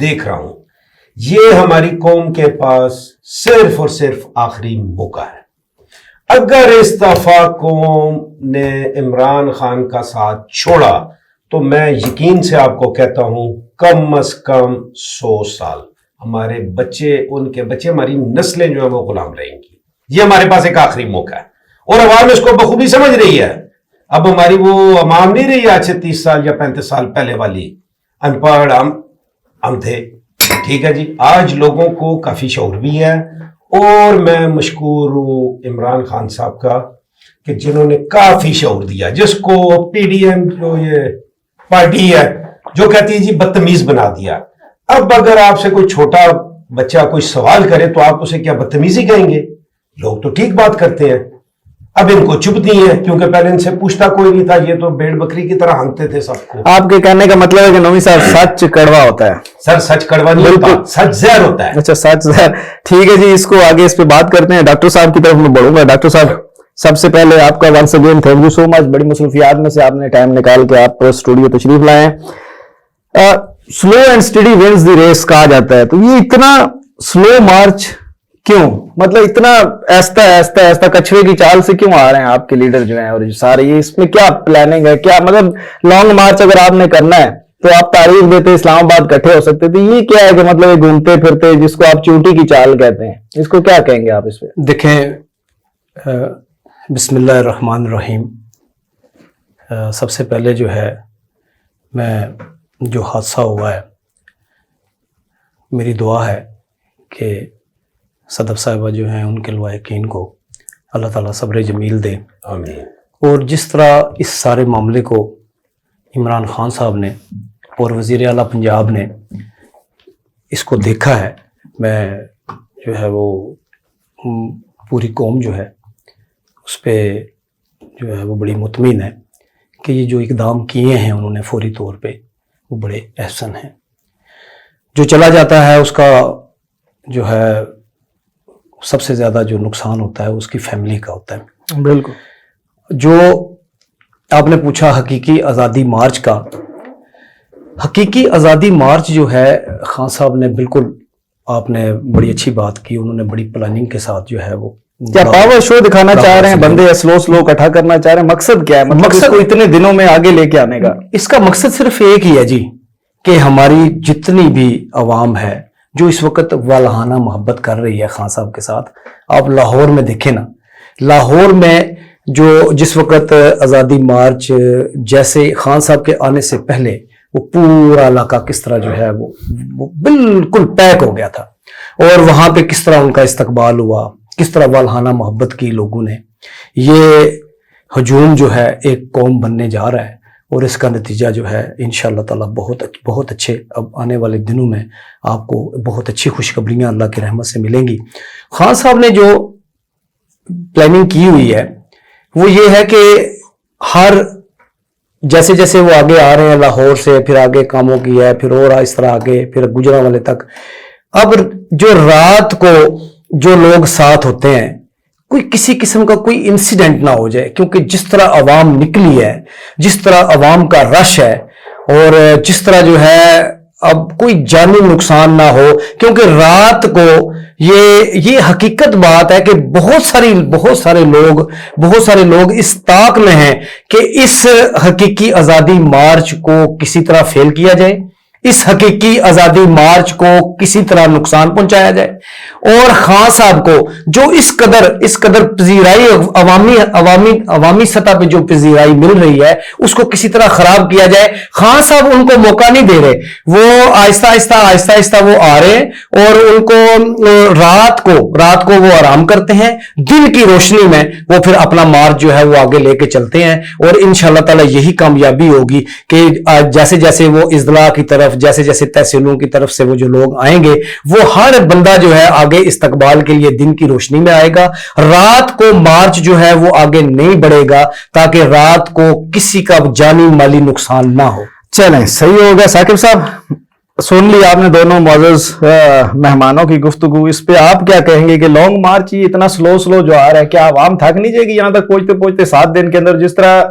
دیکھ رہا ہوں یہ ہماری قوم کے پاس صرف اور صرف آخری موقع ہے. اگر استعفا قوم نے عمران خان کا ساتھ چھوڑا تو میں یقین سے آپ کو کہتا ہوں کم از کم 100 سال ہمارے بچے، ان کے بچے، ہماری نسلیں جو ہیں وہ غلام رہیں گی. یہ ہمارے پاس ایک آخری موقع ہے اور عوام اس کو بخوبی سمجھ رہی ہے. اب ہماری وہ عوام نہیں رہی آج سے 30 سال یا 35 سال پہلے والی ان پڑھ ہم تھے. ٹھیک ہے جی، آج لوگوں کو کافی شعور بھی ہے اور میں مشکور ہوں عمران خان صاحب کا کہ جنہوں نے کافی شعور دیا، جس کو پی ڈی ایم جو یہ پارٹی ہے جو کہتی ہے جی بدتمیز بنا دیا. اب اگر آپ سے کوئی چھوٹا بچہ کوئی سوال کرے تو آپ اسے کیا بدتمیزی کہیں گے؟ لوگ تو ٹھیک بات کرتے ہیں. اب ان کو چبھتی ہیں کیونکہ پہلے ان سے پوچھتا کوئی نہیں تھا، یہ تو بھیڑ بکری کی طرح ہانکتے تھے سب کو. آپ کے کہنے کا مطلب ہے کہ نومی صاحب سچ کڑوا ہوتا ہے؟ سر سچ کڑوا نہیں ہوتا، سچ زہر ہوتا ہے. اچھا سچ زہر. ٹھیک ہے جی، اس کو آگے اس پہ بات کرتے ہیں. ڈاکٹر صاحب کی طرف میں بڑھوں گا. ڈاکٹر صاحب سب سے پہلے آپ کا once again thank you so much. بڑی مصروفیات میں سے آپ نے ٹائم نکال کے آپ اسٹوڈیو تشریف لائے ہیں. Slow and steady wins the race کہا جاتا ہے، تو یہ اتنا سلو مارچ کیوں؟ مطلب اتنا ایستا ایستا ایستا کچھوے کی چال سے کیوں آ رہے ہیں آپ کے لیڈر جو ہیں اور سارے؟ یہ اس میں کیا پلاننگ ہے؟ کیا مطلب لانگ مارچ اگر آپ نے کرنا ہے تو آپ تعریف دیتے اسلام آباد کٹھے ہو سکتے تھے. یہ کیا ہے کہ مطلب یہ گھومتے پھرتے جس کو آپ چونٹی کی چال کہتے ہیں، اس کو کیا کہیں گے آپ اس پہ؟ دیکھیں، بسم اللہ الرحمن الرحیم. سب سے پہلے جو ہے میں جو حادثہ ہوا ہے، میری دعا ہے کہ صدف صاحبہ جو ہیں ان کے لوائقین کو اللہ تعالیٰ صبر جمیل دے. آمین. اور جس طرح اس سارے معاملے کو عمران خان صاحب نے اور وزیر اعلیٰ پنجاب نے اس کو دیکھا ہے، میں جو ہے وہ پوری قوم جو ہے اس پہ جو ہے وہ بڑی مطمئن ہے کہ یہ جو اقدام کیے ہیں انہوں نے فوری طور پہ وہ بڑے احسن ہیں. جو چلا جاتا ہے اس کا جو ہے سب سے زیادہ جو نقصان ہوتا ہے اس کی فیملی کا ہوتا ہے. بالکل. جو آپ نے پوچھا حقیقی آزادی مارچ کا، حقیقی آزادی مارچ جو ہے خان صاحب نے بالکل، آپ نے بڑی اچھی بات کی، انہوں نے بڑی پلاننگ کے ساتھ جو ہے وہ کیا پاور شو دکھانا چاہ رہے ہیں بندے، سلو اکٹھا کرنا چاہ رہے ہیں؟ مقصد کیا ہے؟ مقصد کو اتنے دنوں میں آگے لے کے آنے کا اس کا مقصد صرف ایک ہی ہے جی، کہ ہماری جتنی بھی عوام ہے جو اس وقت والہانہ محبت کر رہی ہے خان صاحب کے ساتھ. آپ لاہور میں دیکھیں نا، لاہور میں جو جس وقت آزادی مارچ جیسے خان صاحب کے آنے سے پہلے وہ پورا علاقہ کس طرح جو ہے وہ بالکل پیک ہو گیا تھا، اور وہاں پہ کس طرح ان کا استقبال ہوا، کس طرح والہانہ محبت کی لوگوں نے. یہ ہجوم جو ہے ایک قوم بننے جا رہا ہے اور اس کا نتیجہ جو ہے انشاءاللہ تعالیٰ بہت اچھے اب آنے والے دنوں میں آپ کو بہت اچھی خوشخبریاں اللہ کی رحمت سے ملیں گی. خان صاحب نے جو پلاننگ کی ہوئی ہے وہ یہ ہے کہ ہر جیسے جیسے وہ آگے آ رہے ہیں لاہور سے، پھر آگے کاموں کی ہے، پھر اور اس طرح آگے، پھر گجرانوالے تک، اب جو رات کو جو لوگ ساتھ ہوتے ہیں کوئی کسی قسم کا کوئی انسیڈنٹ نہ ہو جائے، کیونکہ جس طرح عوام نکلی ہے، جس طرح عوام کا رش ہے، اور جس طرح جو ہے اب کوئی جانی نقصان نہ ہو، کیونکہ رات کو یہ حقیقت بات ہے کہ بہت سارے لوگ اس طاق میں ہیں کہ اس حقیقی آزادی مارچ کو کسی طرح فیل کیا جائے، اس حقیقی آزادی مارچ کو کسی طرح نقصان پہنچایا جائے، اور خان صاحب کو جو اس قدر پذیرائی عوامی سطح پہ جو پذیرائی مل رہی ہے اس کو کسی طرح خراب کیا جائے. خان صاحب ان کو موقع نہیں دے رہے، وہ آہستہ آہستہ وہ آ رہے ہیں، اور ان کو رات کو وہ آرام کرتے ہیں، دن کی روشنی میں وہ پھر اپنا مارچ جو ہے وہ آگے لے کے چلتے ہیں. اور انشاءاللہ تعالی یہی کامیابی ہوگی کہ جیسے جیسے وہ اضلاع کی طرف، جیسے جیسے تحصیلوں کی طرف سے وہ جو لوگ آئیں گے، وہ ہر بندہ جو ہے آگے استقبال کے لیے دن کی روشنی میں آئے گا. رات کو مارچ جو ہے وہ آگے نہیں بڑھے گا تاکہ رات کو کسی کا جانی مالی نقصان نہ ہو. چلیں صحیح ہوگا. ثاقب صاحب سن لی آپ نے دونوں معزز مہمانوں کی گفتگو، اس پہ آپ کیا کہیں گے کہ لانگ مارچ یہ اتنا سلو جو آ رہا ہے، کیا عوام تھک نہیں جائے گی یہاں تک پہنچتے 7 دن کے اندر؟ جس طرح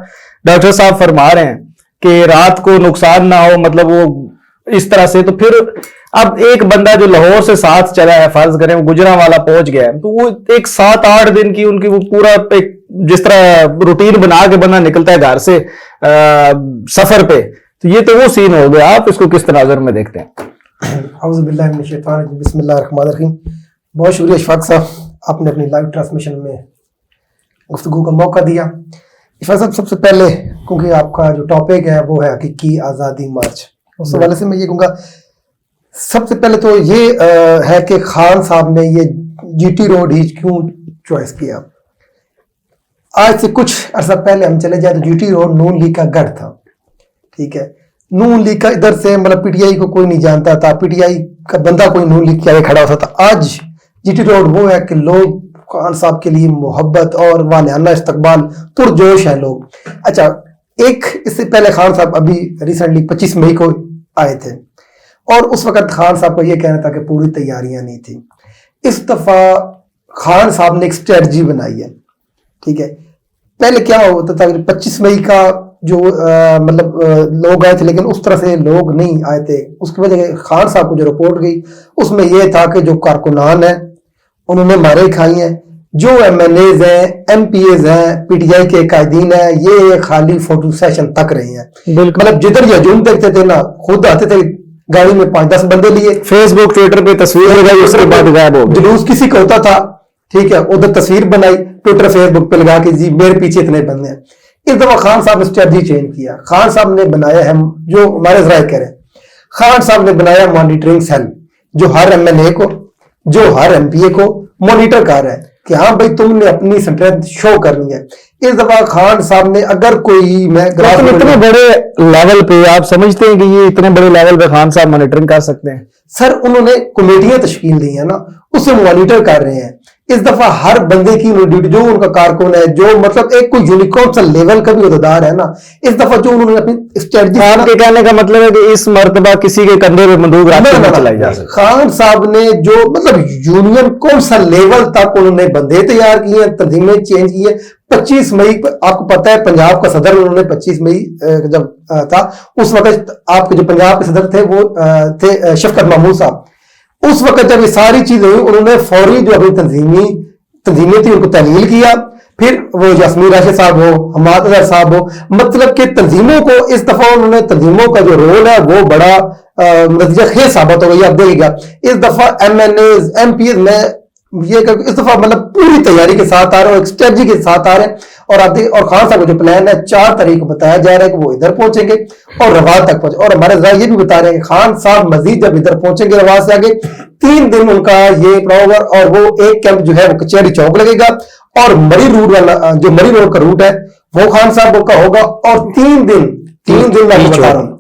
ڈاکٹر صاحب فرما رہے ہیں کہ رات کو نقصان نہ ہو، مطلب وہ اس طرح سے، تو پھر اب ایک بندہ جو لاہور سے ساتھ چلا ہے، فرض کریں وہ گجرانوالا پہنچ گیا ہے، تو وہ ایک 7-8 دن کی ان کی وہ پورا ایک جس طرح روٹین بنا کے بندہ نکلتا ہے گھر سے سفر پہ، تو یہ تو وہ سین ہو گیا. آپ اس کو کس تناظر میں دیکھتے ہیں؟ اعوذ باللہ من الشیطان الرجیم، بسم اللہ الرحمن الرحیم. بہت شکریہ اشفاق صاحب، آپ نے اپنی لائیو ٹرانسمیشن میں گفتگو کا موقع دیا. اشفاق صاحب، سب سے پہلے کیونکہ آپ کا جو ٹاپک ہے وہ ہے حقیقی آزادی مارچ، اس حوالے سے میں یہ کہوں گا سب سے پہلے تو یہ ہے کہ خان صاحب نے یہ جی ٹی روڈ ہی کیوں چوائس کیا. آج سے کچھ عرصہ پہلے ہم چلے جائیں تو جی ٹی روڈ نون لیگ کا گڑھ تھا، ٹھیک ہے. نون لیگ کا ادھر سے مطلب پی ٹی آئی کو کوئی نہیں جانتا تھا، پی ٹی آئی کا بندہ کوئی نون لیگ کے آگے کھڑا ہوتا تھا. آج جی ٹی روڈ وہ ہے کہ لوگ خان صاحب کے لیے محبت اور والہانہ استقبال، پرجوش ہیں لوگ. اچھا، ایک اس سے پہلے خان صاحب ابھی ریسنٹلی 25 مئی کو آئے تھے اور اس وقت خان صاحب کو یہ کہنا تھا کہ پوری تیاریاں نہیں تھیں. اس دفعہ خان صاحب نے ایک اسٹریٹجی بنائی ہے، ٹھیک ہے. پہلے کیا ہوتا تھا 25 مئی کا جو مطلب لوگ آئے تھے لیکن اس طرح سے لوگ نہیں آئے تھے. اس کی وجہ خان صاحب کو جو رپورٹ گئی اس میں یہ تھا کہ جو کارکنان ہیں انہوں نے مارے کھائی ہیں، جو ایم این ایز ہیں، ایم پی ایز ہیں، پی ٹی آئی کے قائدین ہیں، یہ خالی فوٹو سیشن تک رہے ہیں. مطلب جدھر یہ ہجوم دیکھتے تھے نا، خود آتے تھے گاڑی میں 5-10 بندے لیے، فیس بک ٹویٹر پہ تصویر لگائی، اس کے بعد غائب ہو گئے. جلوس کسی کا ہوتا تھا، ٹھیک ہے، ادھر تصویر بنائی ٹویٹر فیس بک پہ لگا کے جی میرے پیچھے اتنے بندے ہیں. اس دفعہ خان صاحب نے اسٹریٹجی چینج کیا. خان صاحب نے بنایا ہے، جو ہمارے ذرائع کہہ رہے ہیں، خان صاحب نے بنایا مانیٹرنگ سیل جو ہر ایم ایل اے کو، جو ہر ایم پی اے کو مانیٹر کر رہا ہے کہ ہاں بھائی تم نے اپنی اسٹرینتھ شو کرنی ہے. اس دفعہ خان صاحب نے اگر کوئی اتنے بڑے لیول پہ آپ سمجھتے ہیں کہ یہ اتنے بڑے لیول پہ خان صاحب مانیٹرنگ کر سکتے ہیں؟ سر انہوں نے کمیٹیاں تشکیل دی ہیں نا، اسے مانیٹر کر رہے ہیں. اس دفعہ ہر بندے کی ڈیوٹی، جو ان کا کارکن ہے، جو مطلب ایک کوئی یونیکارن سا لیول کا بھی عہدیدار ہے نا، اس دفعہ جو انہوں نے اپنی اسٹریٹجی، آپ کے کہنے کا مطلب ہے کہ اس مرتبہ کسی کے کندھے پہ بندوق رکھ کے نہیں چلائی جا سکتی. خان صاحب نے جو مطلب یونین کون سا لیول تک انہوں نے بندے تیار کیے ہیں، تنظیمیں چینج کی ہیں. 25 مئی آپ کو پتا ہے پنجاب کا صدر انہوں نے 25 مئی جب تھا اس وقت آپ کے جو پنجاب کے صدر تھے وہ تھے شفقت محمود صاحب. اس وقت جب یہ ساری چیزیں ہوئی انہوں نے فوری جو اپنی تنظیمیں تھی ان کو تحلیل کیا. پھر وہ یاسمین راشد صاحب ہو، حماد اظہر صاحب ہو، مطلب کہ تنظیموں کو اس دفعہ انہوں نے تنظیموں کا جو رول ہے وہ بڑا نتیجہ خیز ثابت ہو گئی. آپ دیکھیے گا اس دفعہ MNAs, MPAs میں یہ کہ اس دفعہ مطلب پوری تیاری کے ساتھ آ رہے ہیں، ایک اسٹریٹجی کے ساتھ آ رہے ہیں. اور آپ دیکھ، اور خان صاحب کا جو پلان ہے 4 تاریخ کو بتایا جا رہا ہے کہ وہ ادھر پہنچیں گے اور رواد تک پہنچے. اور ہمارے ذرائع یہ بھی بتا رہے ہیں کہ خان صاحب مزید جب ادھر پہنچیں گے رواد سے آگے 3 دن ان کا یہ پڑا ہوگا اور وہ ایک کیمپ جو ہے وہ کچہری چوک لگے گا اور مری روڈ والا جو مری روڈ کا روٹ ہے وہ خان صاحب کا ہوگا. اور 3 دن میں بتا رہا ہوں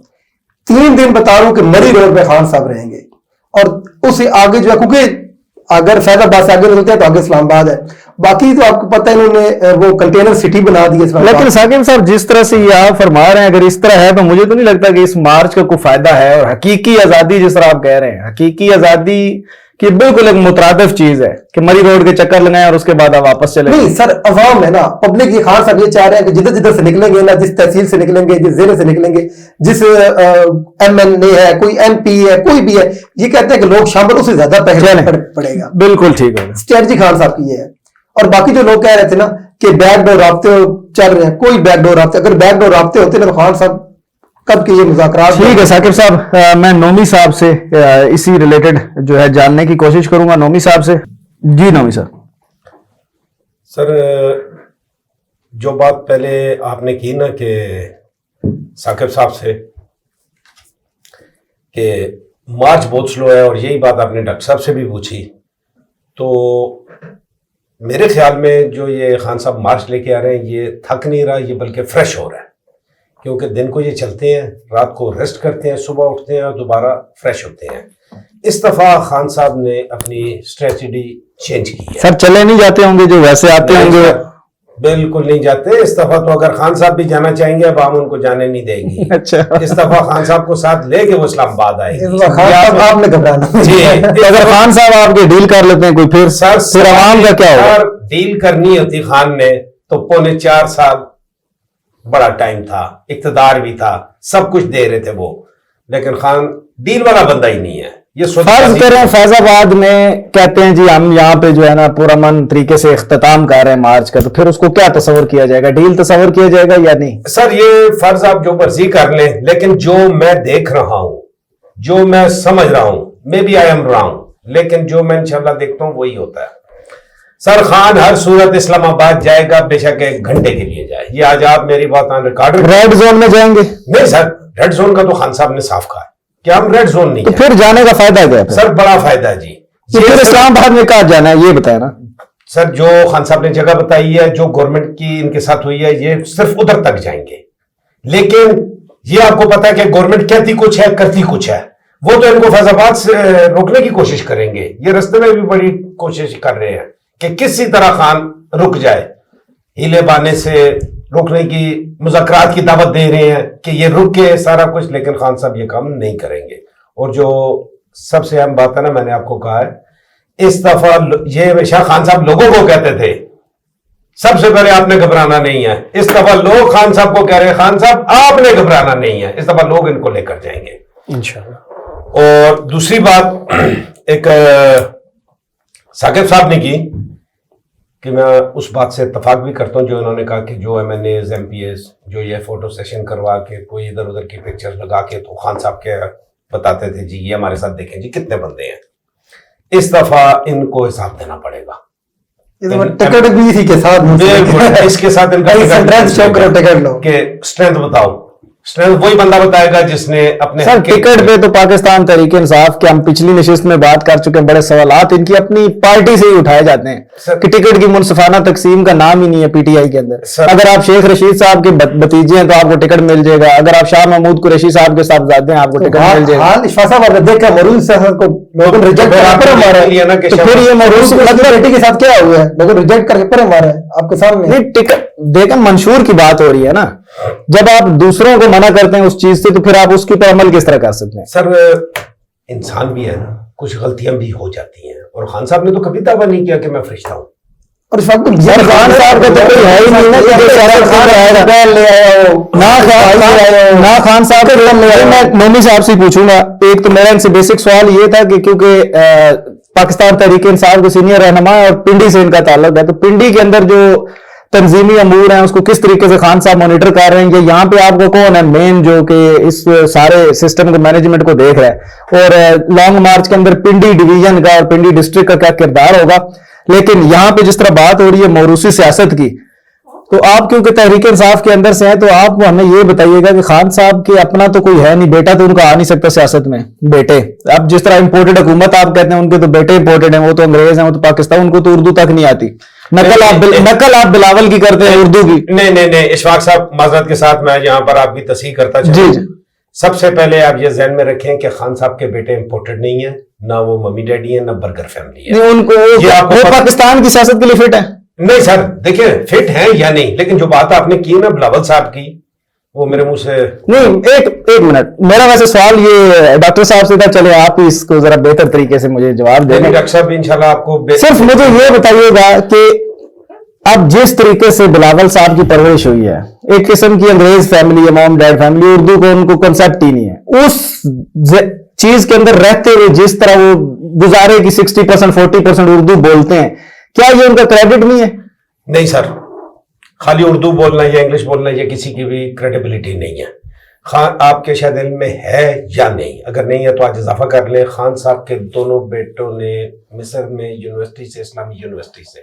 3 دن بتا رہا ہوں کہ مری روڈ پہ خان صاحب رہیں گے. اور اس سے آگے جو ہے کیونکہ اگر فیض آباد سے آگے نکلتے ہیں تو آگے اسلام آباد ہے، باقی تو آپ کو پتہ ہے انہوں نے وہ کنٹینر سٹی بنا دی ہے. لیکن ثاقب صاحب جس طرح سے یہ آپ فرما رہے ہیں اگر اس طرح ہے تو مجھے تو نہیں لگتا کہ اس مارچ کا کوئی فائدہ ہے. اور حقیقی آزادی جس طرح آپ کہہ رہے ہیں، حقیقی آزادی کی بالکل ایک مترادف چیز ہے کہ مری روڈ کے چکر لگائیں اور اس کے بعد آپ واپس چلیں. نہیں سر، عوام ہے نا، پبلک. یہ خان صاحب یہ چاہ رہے ہیں کہ جدھر جدھر سے نکلیں گے نا، جس تحصیل سے نکلیں گے، جس ضلع سے نکلیں گے، جس ایم این اے ہے، کوئی ایم پی ہے، کوئی بھی ہے، یہ کہتے ہیں کہ لوگ شامل، اس سے زیادہ پہلے پڑے گا. بالکل ٹھیک ہے، اسٹریٹجی خان صاحب کی یہ ہے. اور باقی جو لوگ کہہ رہے تھے نا کہ بیک ڈور رابطے چل رہے ہیں، کوئی بیک ڈور رابطے، اگر بیک ڈور رابطے ہوتے نا تو خان صاحب کب کے یہ مذاکرات. ٹھیک ہے ثاقب صاحب، میں نومی صاحب سے اسی ریلیٹڈ جو ہے جاننے کی کوشش کروں گا. نومی صاحب سے. جی نومی صاحب. سر جو بات پہلے آپ نے کی نا کہ ثاقب صاحب سے کہ مارچ بہت سلو ہے، اور یہی بات آپ نے ڈاکٹر صاحب سے بھی پوچھی، تو میرے خیال میں جو یہ خان صاحب مارچ لے کے آ رہے ہیں یہ تھک نہیں رہا، یہ بلکہ فریش ہو رہا ہے. کیونکہ دن کو یہ چلتے ہیں، رات کو ریسٹ کرتے ہیں، صبح اٹھتے ہیں اور دوبارہ فریش ہوتے ہیں. اس دفعہ خان صاحب نے اپنی اسٹریٹجی چینج کی ہے. سر چلے نہیں جاتے ہوں گے جو ویسے آتے ہوں گے؟ بالکل نہیں جاتے. اس دفعہ تو اگر خان صاحب بھی جانا چاہیں گے اب ہم ان کو جانے نہیں دیں گی. اچھا، اس دفعہ خان صاحب کو ساتھ لے کے وہ اسلام آباد آئے گی. آپ نے گھبرانا جی، اگر خان صاحب آپ کے ڈیل کر لیتے ہیں کوئی پھر عوام کا کیا ہوگا؟ ڈیل کرنی ہوتی خان نے تو 4.25 سال بڑا ٹائم تھا، اقتدار بھی تھا، سب کچھ دے رہے تھے وہ، لیکن خان ڈیل والا بندہ ہی نہیں ہے. یہ فرض کریں فیض آباد میں کہتے ہیں جی ہم یہاں پہ جو ہے نا پرامن طریقے سے اختتام کر رہے ہیں مارچ کا، تو پھر اس کو کیا تصور کیا جائے گا؟ ڈیل تصور کیا جائے گا یا نہیں؟ سر یہ فرض آپ جو مرضی کر لیں، لیکن جو میں دیکھ رہا ہوں، جو میں سمجھ رہا ہوں، maybe I am wrong, لیکن جو میں انشاءاللہ دیکھتا ہوں وہی ہوتا ہے۔ سر خان ہر صورت اسلام آباد جائے گا، بے شک 1 گھنٹے کے لیے جائے، یہ آج آپ میری بات آن ریکارڈ۔ ریڈ زون میں جائیں گے؟ نہیں سر، ریڈ زون کا تو خان صاحب نے صاف کہا ہے کہ ہم ریڈ زون نہیں تو جائیں۔ پھر جانے کا فائدہ کیا ہے؟ سر بڑا فائدہ ہے جی۔ تو پھر اسلام آباد میں کہاں جانا ہے یہ بتائیں نا سر، جو خان صاحب نے جگہ بتائی ہے، جو گورنمنٹ کی ان کے ساتھ ہوئی ہے، یہ صرف ادھر تک جائیں گے، لیکن یہ آپ کو پتا ہے کہ گورنمنٹ کہتی کچھ ہے کرتی کچھ ہے۔ وہ تو ان کو فیض آباد سے روکنے کی کوشش کریں گے، یہ رستے میں بھی بڑی کوشش کر رہے ہیں کہ کسی طرح خان رک جائے، ہیلے بانے سے روکنے کی مذاکرات کی دعوت دے رہے ہیں کہ یہ رک کے سارا کچھ، لیکن خان صاحب یہ کام نہیں کریں گے۔ اور جو سب سے اہم بات ہے نا، میں نے آپ کو کہا ہے اس دفعہ، یہ ہمیشہ خان صاحب لوگوں کو کہتے تھے سب سے پہلے آپ نے گھبرانا نہیں ہے، اس دفعہ لوگ خان صاحب کو کہہ رہے ہیں خان صاحب آپ نے گھبرانا نہیں ہے، اس دفعہ لوگ ان کو لے کر جائیں گے انشاءاللہ۔ اور دوسری بات ایک ثاقب صاحب نے کی کہ میں اس بات سے اتفاق بھی کرتا ہوں جو انہوں نے کہا کہ جو MNAs MPAs جو یہ فوٹو سیشن کروا کے کوئی ادھر ادھر کی پکچر لگا کے تو خان صاحب کے بتاتے تھے جی یہ ہمارے ساتھ دیکھیں جی کتنے بندے ہیں، اس دفعہ ان کو حساب دینا پڑے گا۔ ٹکٹ بھی اسی کے ساتھ بالکل اس کے ساتھ ان کا ٹکٹ لو کہ اسٹرینتھ بتاؤ، اسٹرینتھ وہی بندہ بتائے گا جس نے اپنے سر ٹکٹ پہ تو پاکستان تحریک انصاف کے ہم پچھلی نشست میں بات کر چکے ہیں، بڑے سوالات ان کی اپنی پارٹی سے ہی اٹھائے جاتے ہیں کہ ٹکٹ کی منصفانہ تقسیم کا نام ہی نہیں ہے پی ٹی آئی کے اندر۔ اگر آپ شیخ رشید صاحب کے بتیجے ہیں تو آپ کو ٹکٹ مل جائے گا، اگر آپ شاہ محمود قریشی صاحب کے صاحبزادے ہیں آپ کو ٹکٹ مل جائے گا۔ اشفاق صاحب آپ نے دیکھا مروز صاحب کو لوگوں نے ریجیکٹ کر پر مارا ہے، تو پھر یہ مروز بیٹی کے ساتھ کیا ہوا ہے؟ لوگوں نے ریجیکٹ کر کے پر مارا ہے آپ کے سامنے۔ نہیں ٹکٹ دیکھیں منشور کی بات ہو رہی ہے نا، جب آپ دوسروں کو منع کرتے ہیں اس چیز سے تو پھر آپ اس کی پر عمل کس طرح کر سکتے ہیں؟ سر انسان بھی ہے نا، کچھ غلطیاں بھی ہو جاتی ہیں، اور خان صاحب نے تو کبھی دعویٰ نہیں کیا کہ میں فرشتہ ہوں۔ اور اشفاق سر خان صاحب کا تو کوئی ہے ہی نہیں نا کہ بیچارہ خان آئے گا نہ خان صاحب کے میں مومی صاحب سے پوچھوں گا۔ ایک تو میرا ان سے بیسک سوال یہ تھا کہ کیونکہ پاکستان تحریک انصاف کے سینئر رہنما اور پنڈی سے ان کا تعلق ہے، تو پنڈی کے اندر جو تنظیمی امور ہیں اس کو کس طریقے سے خان صاحب مانیٹر کر رہے ہیں، کہ یہاں پہ آپ کو کون ہے مین جو کہ اس سارے سسٹم کو مینجمنٹ کو دیکھ رہا ہے، اور لانگ مارچ کے اندر پنڈی ڈویژن کا اور پنڈی ڈسٹرکٹ کا کیا کردار ہوگا؟ لیکن یہاں پہ جس طرح بات ہو رہی ہے موروثی سیاست کی، تو آپ کیونکہ تحریک انصاف کے اندر سے ہیں تو آپ ہمیں یہ بتائیے گا کہ خان صاحب کے اپنا تو کوئی ہے نہیں، بیٹا تو ان کا آ نہیں سکتا سیاست میں، بیٹے اب جس طرح امپورٹڈ حکومت آپ کہتے ہیں ان کے تو بیٹے امپورٹڈ ہیں، وہ تو انگریز ہیں، وہ تو پاکستان، ان کو تو اردو تک نہیں آتی، نقل آپ بلاول کی کرتے ہیں اردو کی۔ نہیں اشفاق صاحب معذرت کے ساتھ میں یہاں پر آپ کی تصحیح کرتا چلوں۔ جی سب سے پہلے آپ یہ ذہن میں رکھیں کہ خان صاحب کے بیٹے امپورٹڈ نہیں ہیں، نہ وہ ممی ڈیڈی ہیں، نہ برگر فیملی ہے۔ نہیں ان کو وہ پاکستان کی سیاست کے لیے فٹ ہے؟ نہیں سر دیکھیں فٹ ہیں یا نہیں، لیکن جو بات آپ نے کی نا بلاول صاحب کی، وہ میرے منہ سے نہیں۔ ایک منٹ، میرا ویسے سوال یہ ڈاکٹر صاحب سے تھا، چلے آپ اس کو ذرا بہتر طریقے سے مجھے جواب دیں۔ ڈاکٹر صاحب انشاءاللہ آپ کو صرف مجھے یہ بتائیے گا کہ اب جس طریقے سے بلاول صاحب کی پرورش ہوئی ہے، ایک قسم کی انگریز فیملی ہے، مام ڈیڈ فیملی، اردو کو ان کو کنسپٹ ہی نہیں ہے، اس چیز کے اندر رہتے ہوئے جس طرح وہ گزارے کی 60% 40% اردو بولتے ہیں، کیا یہ ان کا کریڈٹ نہیں ہے؟ نہیں سر، خالی اردو بولنا یا انگلش بولنا یہ کسی کی بھی کریڈیبلٹی نہیں ہے۔ خان آپ کے شاید علم میں ہے یا نہیں، اگر نہیں ہے تو آج اضافہ کر لیں، خان صاحب کے دونوں بیٹوں نے مصر میں یونیورسٹی سے، اسلامی یونیورسٹی سے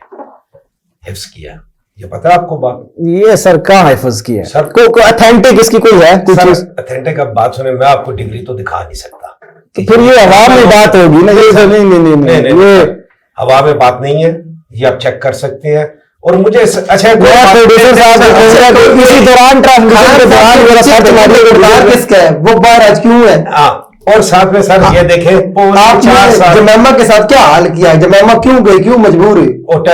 حفظ کیا، یہ پتا آپ کو بات؟ یہ سر کہاں حفظ کی ہے؟ سر کوئی اتھینٹک اس کی کوئی ہے کوئی چیز؟ اتھینٹک اب بات سنیں، میں آپ کو ڈگری تو دکھا نہیں سکتا، تو پھر یہ عوام میں بات ہوگی نا، یہ نہیں یہ ہوا میں بات نہیں ہے، یہ آپ چیک کر سکتے ہیں۔ اور مجھے اچھا پروڈیوسر صاحب اسی دوران ٹرانسمیشن کے دوران میرا سرچ مارکیٹ کس کا ہے وہ باہر آج کیوں ہے؟ اور ساتھ میں سر یہ دیکھیں آپ نے جمیمہ کے ساتھ کیا حال کیا ہے؟ جمیمہ کیوں گئی، کیوں مجبور ہوئی؟ اور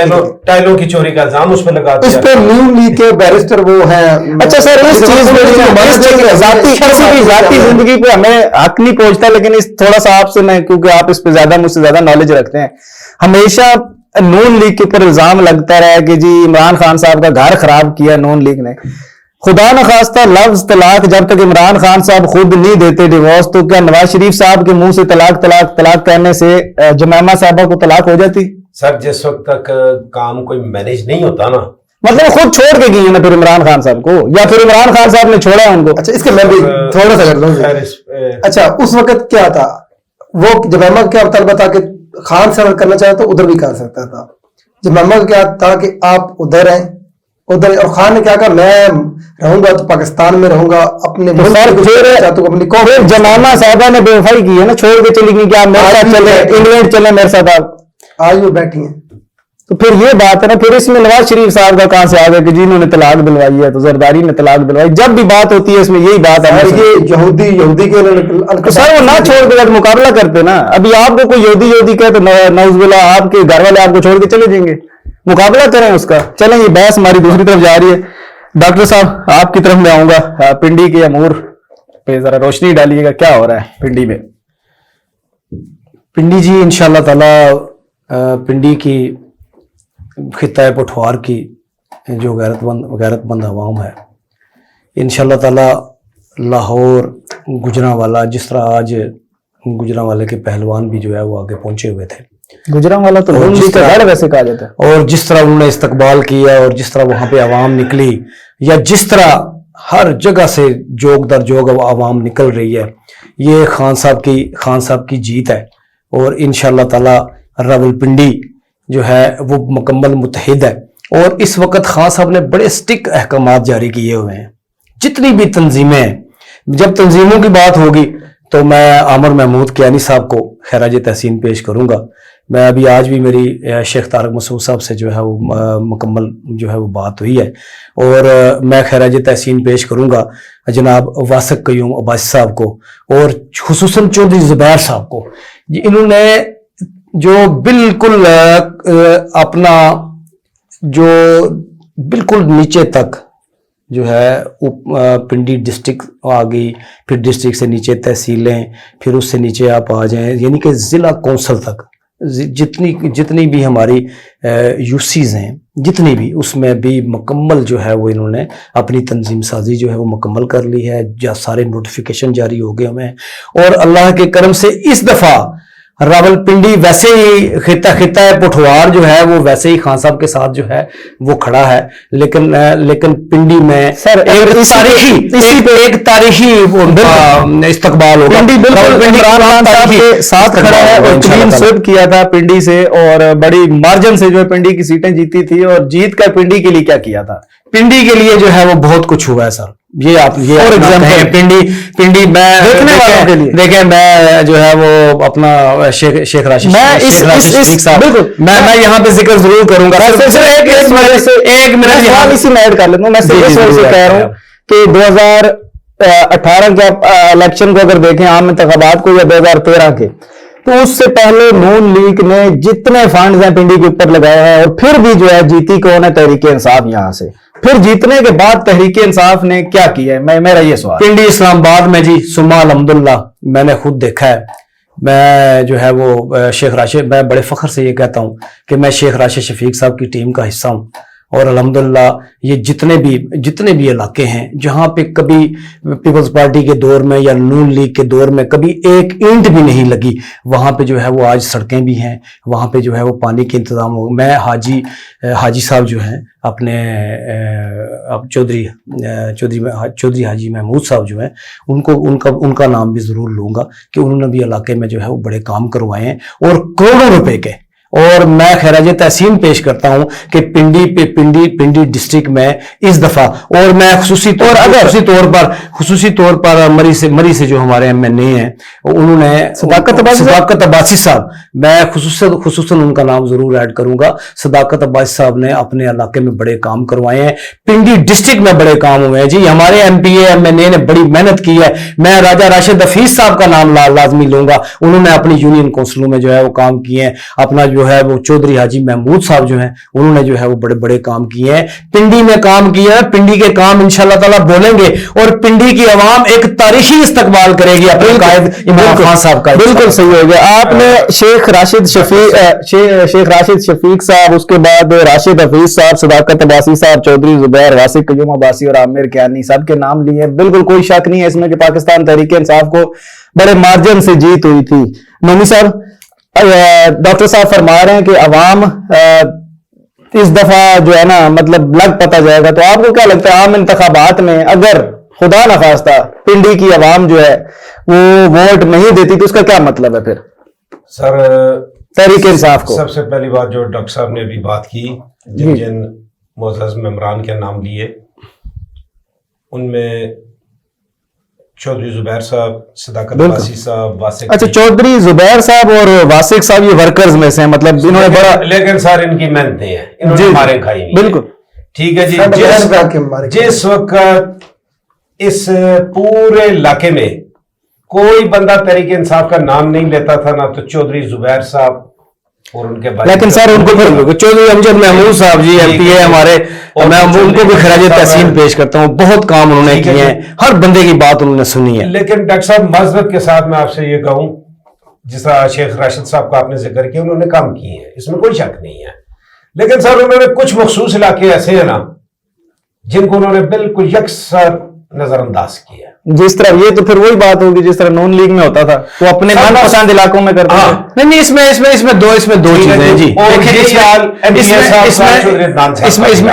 ٹائلوں کی چوری کا الزام اس پہ لگا اس دیا۔ پہ نیو لیگ کے بیرسٹر وہ ہیں۔ اچھا سر اس چیز میں ذاتی زندگی پہ ہمیں حق نہیں پہنچتا، لیکن اس تھوڑا سا آپ سے میں، کیونکہ آپ اس پہ زیادہ مجھ سے زیادہ نالج رکھتے ہیں، ہمیشہ نون لیگ کے اوپر الزام لگتا رہا ہے کہ جی عمران خان صاحب کا گھر خراب کیا نون لیگ نے۔ خدا نخواستہ لفظ طلاق جب تک عمران خان صاحب خود نہیں دیتے ڈیورس، تو کیا نواز شریف صاحب کے منہ سے طلاق طلاق طلاق کہنے سے جمائمہ صاحبہ کو طلاق ہو جاتی؟ سر جس وقت تک کام کوئی مینیج نہیں ہوتا نا، مطلب خود چھوڑ کے گئی ہیں نا پھر عمران خان صاحب کو، یا پھر عمران خان صاحب نے چھوڑا ہے ان کو؟ اچھا اس کے میں بھی تھوڑا سا کر لوں. اچھا اس وقت کیا تھا، وہ جمائمہ کیا طلبہ تھا کہ خان سے اگر کرنا چاہے تو ادھر بھی کر سکتا تھا. جمائمہ کا کیا تھا کہ آپ ادھر ہیں ادھر، اور خان نے کیا کہا میں رہوں گا تو پاکستان میں رہوں گا، اپنے پھر جمائمہ صاحبہ نے بے وفائی کی ہے نا، چھوڑ کے چلی گئی کہ آپ میرے ساتھ چلے انگلینڈ چلے میرے ساتھ آپ. آج وہ بیٹھی ہیں. تو پھر یہ بات ہے نا، پھر اس میں نواز شریف صاحب کا کہاں سے آ گیا کہ جنہوں نے طلاق دلوائی ہے تو زرداری نے طلاق دلوائی؟ جب بھی بات ہوتی ہے اس میں یہی بات ہے. یہ یہودی کے سر وہ نہ چھوڑ کے جب مقابلہ کرتے نا، ابھی آپ کو کوئی یہودی کہے تو نعوذ باللہ آپ کے گھر والے آپ کو چھوڑ کے چلے جائیں گے. مقابلہ کریں اس کا. چلیں یہ بحث ہماری دوسری طرف جا رہی ہے. ڈاکٹر صاحب آپ کی طرف میں آؤں گا، پنڈی کے امور پہ ذرا روشنی ڈالیے گا، کیا ہو رہا ہے پنڈی میں؟ پنڈی جی انشاءاللہ تعالی پنڈی کی خطہ پٹھوار کی جو غیرت مند عوام ہے، انشاءاللہ تعالی لاہور گجرانوالہ، جس طرح آج گجرانوالے کے پہلوان بھی جو ہے وہ آگے پہنچے ہوئے تھے، گجرانوالہ تو جس طرح ویسے کہا جاتا ہے، اور جس طرح انہوں نے استقبال کیا اور جس طرح وہاں پہ عوام نکلی، یا جس طرح ہر جگہ سے جوگ در جوگ عوام نکل رہی ہے، یہ خان صاحب کی جیت ہے. اور انشاءاللہ تعالی راولپنڈی جو ہے وہ مکمل متحد ہے. اور اس وقت خان صاحب نے بڑے سٹک احکامات جاری کیے ہوئے ہیں. جتنی بھی تنظیمیں ہیں، جب تنظیموں کی بات ہوگی تو میں عامر محمود کیانی صاحب کو خراج تحسین پیش کروں گا. میں ابھی آج بھی میری شیخ طارق مسعود صاحب سے جو ہے وہ مکمل جو ہے وہ بات ہوئی ہے، اور میں خراج تحسین پیش کروں گا جناب واسق قیوم عباسی صاحب کو، اور خصوصاً چودھری زبیر صاحب کو. انہوں نے جو بالکل اپنا جو بالکل نیچے تک جو ہے پنڈی ڈسٹرکٹ آ گئی، پھر ڈسٹرکٹ سے نیچے تحصیلیں، پھر اس سے نیچے آپ آ جائیں، یعنی کہ ضلع کونسل تک جتنی بھی ہماری یوسیز ہیں، جتنی بھی اس میں بھی مکمل جو ہے وہ انہوں نے اپنی تنظیم سازی جو ہے وہ مکمل کر لی ہے. سارے نوٹیفیکیشن جاری ہو گئے ہمیں، اور اللہ کے کرم سے اس دفعہ راولپنڈی ویسے ہی خطہ پٹھوار جو ہے وہ ویسے ہی خان صاحب کے ساتھ جو ہے وہ کھڑا ہے. لیکن پنڈی میں سر ایک تاریخی استقبال ہوگا. پنڈی بالکل عمران خان صاحب کے ساتھ کھڑا ہے، اور کلین سویپ کیا تھا پنڈی سے، اور بڑی مارجن سے جو ہے پنڈی کی سیٹیں جیتی تھی. اور جیت کر پنڈی کے لیے کیا کیا تھا؟ پنڈی کے لیے جو ہے وہ بہت کچھ ہوا ہے سر. یہ آپ فار ایگزامپل پنڈی میں دیکھیں، میں جو ہے وہ اپنا شیخ راشد میں یہاں پہ ذکر ضرور کروں گا. ایک منٹ اسی میں ایڈ کر لیتا ہوں. میں کہہ رہا ہوں کہ 2018 کے الیکشن کو اگر دیکھیں، عام انتخابات کو، یا 2013 کے، تو اس سے پہلے نون لیگ نے جتنے فنڈز ہیں پنڈی کے اوپر لگایا ہے، اور پھر بھی جو ہے جیتی کون ہے؟ تحریک انصاف. یہاں سے پھر جیتنے کے بعد تحریک انصاف نے کیا کیا ہے؟ میرا یہ سوال. پنڈی اسلام آباد میں جی سما الحمدللہ میں نے خود دیکھا ہے. میں جو ہے وہ شیخ راشد، میں بڑے فخر سے یہ کہتا ہوں کہ میں شیخ راشد شفیق صاحب کی ٹیم کا حصہ ہوں. اور الحمدللہ یہ جتنے بھی علاقے ہیں جہاں پہ کبھی پیپلز پارٹی کے دور میں یا نون لیگ کے دور میں کبھی ایک اینٹ بھی نہیں لگی، وہاں پہ جو ہے وہ آج سڑکیں بھی ہیں، وہاں پہ جو ہے وہ پانی کے انتظام ہو. میں حاجی صاحب جو ہیں اپنے چودھری حاجی محمود صاحب جو ہیں ان کا نام بھی ضرور لوں گا کہ انہوں نے بھی علاقے میں جو ہے وہ بڑے کام کروائے ہیں، اور کروڑوں روپے کے. اور میں خراج تحسین پیش کرتا ہوں کہ پنڈی ڈسٹرکٹ میں اس دفعہ، اور میں خصوصی طور پر مری سے جو ہمارے MNA ہیں انہوں نے صداقت عباسی صاحب، میں خصوصاً ان کا نام ضرور ایڈ کروں گا. صداقت عباسی صاحب نے اپنے علاقے میں بڑے کام کروائے ہیں، پنڈی ڈسٹرکٹ میں بڑے کام ہوئے ہیں جی. ہمارے MPA MNA نے بڑی محنت کی ہے. میں راجہ راشد حفیظ صاحب کا نام لازمی لوں گا. انہوں نے اپنی یونین کونسلوں میں جو ہے وہ کام کیے ہیں، اپنا جو جو ہے وہ چودھری حاجی محمود صاحب جو ہیں انہوں نے جو ہے وہ بڑے بڑے کام کیے ہیں, پنڈی میں کام کیا ہے. پنڈی کے کام انشاءاللہ تعالیٰ بولیں گے اور پنڈی کی عوام ایک تاریخی استقبال کرے گی اپنے قائد عمران خان صاحب کا. بالکل صحیح ہو گیا. آپ نے شیخ راشد شفیق صاحب, اس کے بعد راشد حفیظ صاحب, صداقت عباسی صاحب, چودھری زبیر, واسق قیوم عباسی اور عامر کیانی سب کے نام لیے. بالکل کوئی شک نہیں ہے اس میں کہ پاکستان تحریک انصاف کو بڑے مارجن سے جیت ہوئی تھی. نومی صاحب, ڈاکٹر صاحب فرما رہے ہیں کہ عوام اس دفعہ جو ہے نا مطلب لگ پتا جائے گا, تو آپ کو کیا لگتا ہے عام انتخابات میں اگر خدا نخواستہ پنڈی کی عوام جو ہے وہ ووٹ نہیں دیتی تو اس کا کیا مطلب ہے پھر سر تحریک انصاف کو؟ سب سے پہلی بات جو ڈاکٹر صاحب نے ابھی بات کی, جن معزز ممبران کے نام لیے, ان میں چودھری زبیر صاحب, صداقت عباسی صاحب, واسق. اچھا, چودھری زبیر صاحب اور واسق صاحب یہ ورکرز میں سے ہیں, مطلب انہوں نے بڑا, لیکن سر ان کی محنت نہیں ہے, انہوں نے مارے کھائی نہیں. بالکل ٹھیک ہے جی. جس وقت اس پورے علاقے میں کوئی بندہ تحریک انصاف کا نام نہیں لیتا تھا نا, تو چودھری زبیر صاحب اور ان کے بھائی, لیکن سر ان کو پھر چودھری امجد محمود صاحب جی ایم پی اے ہمارے, میں ان کو بھی خراج تحسین پیش کرتا ہوں. بہت کام انہوں نے کیے ہیں, ہر بندے کی بات انہوں نے سنی ہے. لیکن ڈاکٹر صاحب معذرت کے ساتھ میں آپ سے یہ کہوں, جس طرح شیخ راشد صاحب کا آپ نے ذکر کیا, انہوں نے کام کیے ہیں, اس میں کوئی شک نہیں ہے. لیکن سر انہوں نے کچھ مخصوص علاقے ایسے ہیں نا جن کو انہوں نے بالکل یکسر نظر انداز کیا. جس طرح یہ تو پھر وہی بات ہوگی جس طرح نون لیگ میں ہوتا تھا, وہ اپنے من پسند علاقوں میں کرتے تھے. نہیں, اس میں دو چیزیں ہیں جی.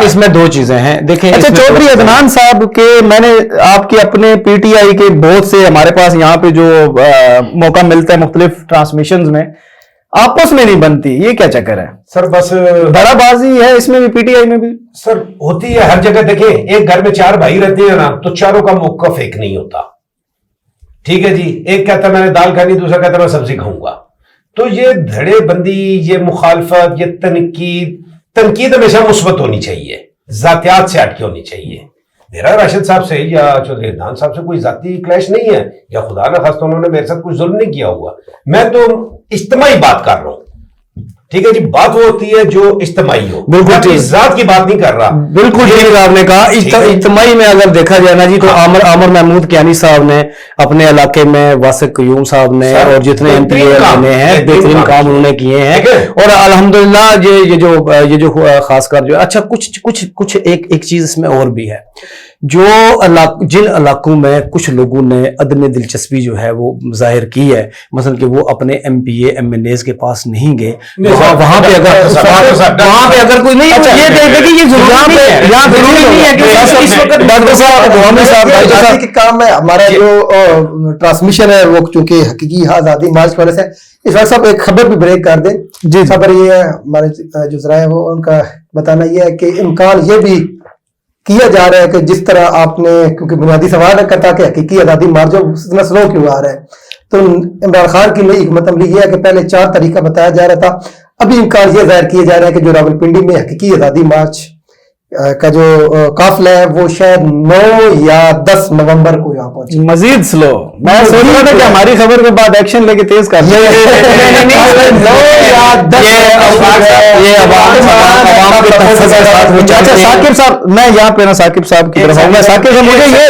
اس میں دو چیزیں ہیں. دیکھیں, اچھا, چودھری عدنان صاحب کے میں نے آپ کے اپنے پی ٹی آئی کے بہت سے ہمارے پاس یہاں پہ جو موقع ملتا ہے مختلف ٹرانسمیشنز میں, آپس میں نہیں بنتی, یہ کیا چکر ہے سر؟ بس بڑا بازی ہے اس میں بھی, پی ٹی آئی میں بھی سر ہوتی ہے ہر جگہ. دیکھیں, ایک گھر میں 4 بھائی رہتے ہیں نا, تو چاروں کا موقف ایک نہیں ہوتا. ٹھیک ہے جی, ایک کہتا ہے میں نے دال کھانی, دوسرا کہتا ہے میں سبزی کھاؤں گا. تو یہ دھڑے بندی, یہ مخالفت, یہ تنقید ہمیشہ مثبت ہونی چاہیے, ذاتیات سے ہٹ کے ہونی چاہیے. میرا راشد صاحب سے یا چودھری عدنان صاحب سے کوئی ذاتی کلیش نہیں ہے, یا خدا نہ خواستہ انہوں نے میرے ساتھ کوئی ظلم نہیں کیا ہوا. میں تو اجتماعی بات کر رہا ہوں. ٹھیک ہے جی, بات وہ ہوتی ہے جو اجتماعی ہو, بالکل ذات کی بات نہیں کر رہا. بالکل ٹھیک آپ نے کہا. اجتماعی میں اگر دیکھا جائے نا جی, تو عامر محمود کیانی صاحب نے اپنے علاقے میں, واسق قیوم صاحب نے, اور جتنے ایم پی اے بنے ہیں, بہترین کام انہوں نے کیے ہیں. اور الحمدللہ یہ جو خاص کر جو اچھا کچھ ایک چیز اس میں اور بھی ہے, جن علاقوں میں کچھ لوگوں نے عدم دلچسپی جو ہے وہ ظاہر کی ہے, مثلا کہ وہ اپنے MPA MNAs کے پاس نہیں گئے, وہاں پہ اگر کوئی نہیں, یہ دیکھیں یہ ضروری نہیں ہے کہ اس وقت آزادی کے کام میں ہمارا جو ٹرانسمیشن ہے وہ چونکہ حقیقی آزادی مارچ کی وجہ سے اس وقت سب ایک خبر بھی بریک کر دیں. جی, خبر یہ ہے, ہمارے جو ذرائع وہ ان کا بتانا یہ ہے کہ امکان یہ بھی کیا جا رہا ہے کہ جس طرح آپ نے, کیونکہ بنیادی سوال کرتا کہ حقیقی آزادی مارچ اتنا سلو کیوں آ رہا ہے, تو عمران خان کی نئی حکمت عملی یہ ہے کہ پہلے 4 طریقہ بتایا جا رہا تھا, ابھی امکان یہ ظاہر کیا جا رہا ہے کہ جو راولپنڈی میں حقیقی آزادی مارچ کا جو قافلہ ہے وہ شاید 9 یا 10 نومبر کو یہاں پہنچے. مزید سلو. میں سوچ رہا تھا کہ ہماری خبر کے بعد ایکشن لے کے تیز کر دیں. اچھا ثاقب صاحب, میں یہاں پہ نا ثاقب صاحب کی طرف آؤں گا. ثاقب صاحب مجھے یہ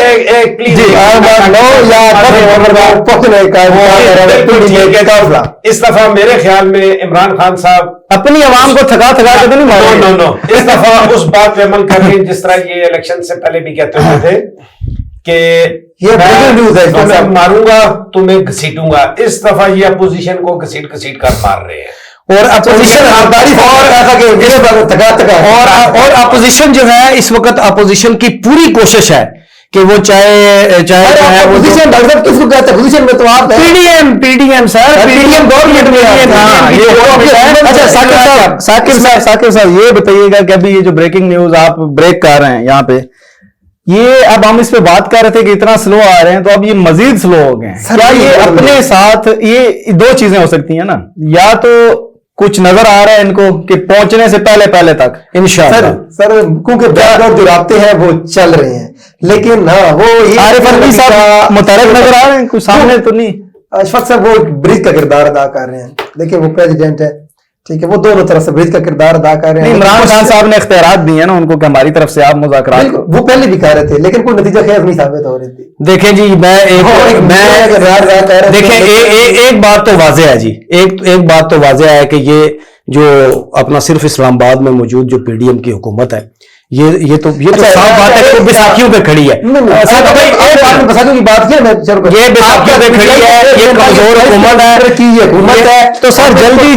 اس دفعہ میرے خیال میں عمران خان صاحب اپنی عوام کو تھکا کے تو نہیں مارے. اس دفعہ اس بات پہ عمل کر رہے, جس طرح یہ الیکشن سے پہلے بھی کہتے ہوئے تھے کہ یہ نیوز ہے, میں ماروں گا تمہیں گھسیٹوں گا. اس دفعہ یہ اپوزیشن کو گھسیٹ کر مار رہے ہیں. اور اپوزیشن جو ہے اس وقت اپوزیشن کی پوری کوشش ہے کہ وہ چاہے اپوزیشن کس کو کہتے ہیں؟ اپوزیشن میں تو آپ پی ڈی ایم سر, پی ڈی ایم گورنمنٹ میں. ثاقب صاحب یہ بتائیے گا کہ ابھی یہ جو بریکنگ نیوز آپ بریک کر رہے ہیں یہاں پہ, یہ اب ہم اس پہ بات کر رہے تھے کہ اتنا سلو آ رہے ہیں, تو اب یہ مزید سلو ہو گئے ہیں. کیا یہ اپنے ساتھ, یہ 2 چیزیں ہو سکتی ہیں نا, یا تو کچھ نظر آ رہا ہے ان کو کہ پہنچنے سے پہلے تک انشاءاللہ سر کیونکہ جو رابطے ہیں وہ چل رہے ہیں, لیکن ہاں وہ عارف الوی صاحب متحرک نظر آ رہے ہیں, کوئی سامنے تو نہیں. اشفاق صاحب وہ برج کا کردار ادا کر رہے ہیں. دیکھیں وہ پریزیڈنٹ ہے, ٹھیک ہے، وہ دونوں طرف سے برج کا کردار ادا کر رہے ہیں. عمران خان صاحب نے اختیارات دیے نا ان کو کہ ہماری طرف سے آپ مذاکرات بالکل، وہ پہلے بھی کہہ رہے تھے لیکن کوئی نتیجہ خیز نہیں ثابت ہو رہی تھی. دیکھیں جی دیکھیں ایک بات تو واضح ہے جی، ایک بات تو واضح ہے کہ یہ جو اپنا صرف اسلام آباد میں موجود جو پی ڈی ایم کی حکومت ہے، یہ تو صاف بات ہے کہ بیساکھیوں پہ کھڑی ہے. بیساکھیوں کی بات کی یہ بیساکھیوں پہ کھڑی ہے، یہ کمزور حکومت ہے. تو سر جلدی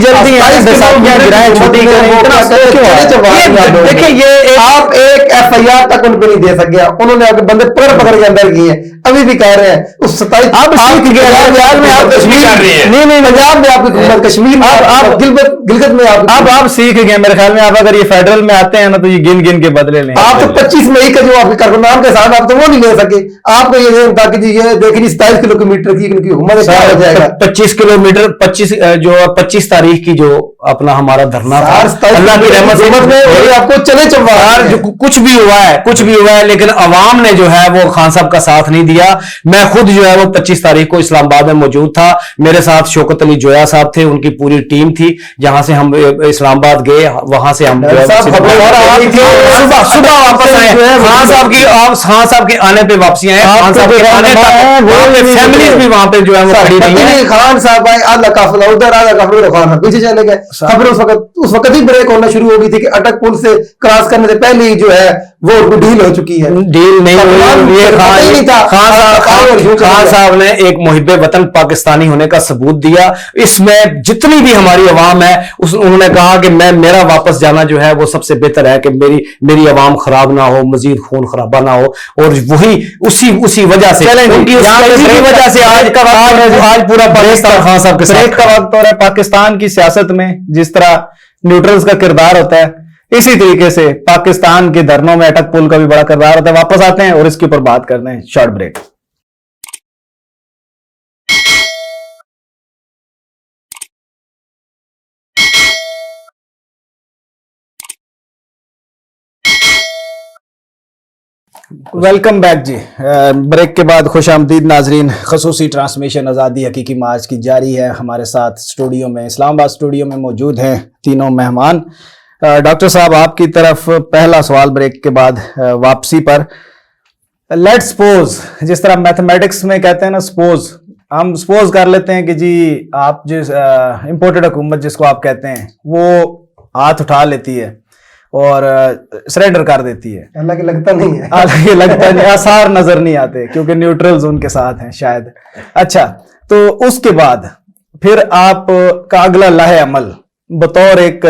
بیساکھیاں گرائیں، چھٹی کریں. دیکھیں یہ آپ ایک ایف آئی آر تک ان پہ نہیں دے سکے، انہوں نے بندے پکڑ کے اندر کیے ہیں. ابھی بھی کہہ رہے ہیں اس 27 پنجاب میں آپ کشمیر نہیں پنجاب میں آپ کی حکومت، کشمیر میں آپ گلگت میں آپ سیکھ گئے میرے خیال میں. آپ اگر یہ فیڈرل میں آتے ہیں نا تو یہ گن کے بدلے لیں. آپ تو 25 مئی کا جو آپ کے کارکنان کے ساتھ آپ تو وہ نہیں لے سکے. آپ کو یہ تھا کہ جی یہ دیکھیں 27 کلو میٹر کی ان کی حکومت کیا ہو جائے گا. 25 کلو میٹر 25 تاریخ کی جو اپنا ہمارا دھرنا تھا، اللہ کی رحمت میں آپ کو چلے جو کچھ بھی ہوا ہے لیکن عوام نے جو ہے وہ خان صاحب کا ساتھ نہیں دیا. میں خود جو ہے وہ 25 تاریخ کو اسلام آباد میں موجود تھا. میرے ساتھ شوکت علی جویا صاحب تھے، ان کی پوری ٹیم تھی. جہاں سے ہم اسلام آباد گئے وہاں سے ہم صبح واپس آئے. خان صاحب کے آنے پہ واپسی آئے. خان صاحب کے آنے پہ فیملیز بھی وہاں پہ جو ہے وہ کھڑی رہی ہیں. خان صاحب آئے، آدھا قافلہ ادھر، آدھا قافلہ خان پیچھے چلے گئے. خبر اس وقت ہی بریک ہونا شروع ہو گئی تھی کہ اٹک پل سے کراس کرنے سے پہلے ہی جو ہے وہ ڈیل ہو چکی ہے. ڈیل نہیں ہوئی. خان صاحب نے ایک محب وطن پاکستانی ہونے کا ثبوت دیا. اس میں جتنی بھی ہماری عوام ہے انہوں نے کہا کہ میرا واپس جانا جو ہے وہ سب سے بہتر ہے کہ میری عوام خراب نہ ہو، مزید خون خرابہ نہ ہو. اور وہی اسی وجہ سے آج پورا پاکستان خان صاحب کے بریک کا وقت ہو رہا ہے. پاکستان کی سیاست میں جس طرح نیوٹرلز کا کردار ہوتا ہے اسی طریقے سے پاکستان کے دھرنوں میں اٹک پل کا بھی بڑا کردار ہوتا ہے. واپس آتے ہیں اور اس کے اوپر بات کرتے ہیں. Short break. ویلکم بیک جی. بریک کے بعد خوش آمدید ناظرین. خصوصی ٹرانسمیشن آزادی حقیقی مارچ کی جاری ہے. ہمارے ساتھ اسٹوڈیو میں اسلام آباد اسٹوڈیو میں موجود ہیں تینوں مہمان. ڈاکٹر صاحب آپ کی طرف پہلا سوال بریک کے بعد واپسی پر. لیٹ سپوز، جس طرح میتھمیٹکس میں کہتے ہیں نا سپوز، ہم سپوز کر لیتے ہیں کہ جی آپ جس امپورٹڈ حکومت جس کو آپ کہتے ہیں وہ ہاتھ اٹھا لیتی ہے اور سرنڈر کر دیتی ہے. حالانکہ لگتا نہیں ہے، حالانکہ لگتا نہیں، آثار نظر نہیں آتے کیونکہ نیوٹرلز ان کے ساتھ ہیں شاید. اچھا، تو اس کے بعد پھر آپ کا اگلا لاہ عمل بطور ایک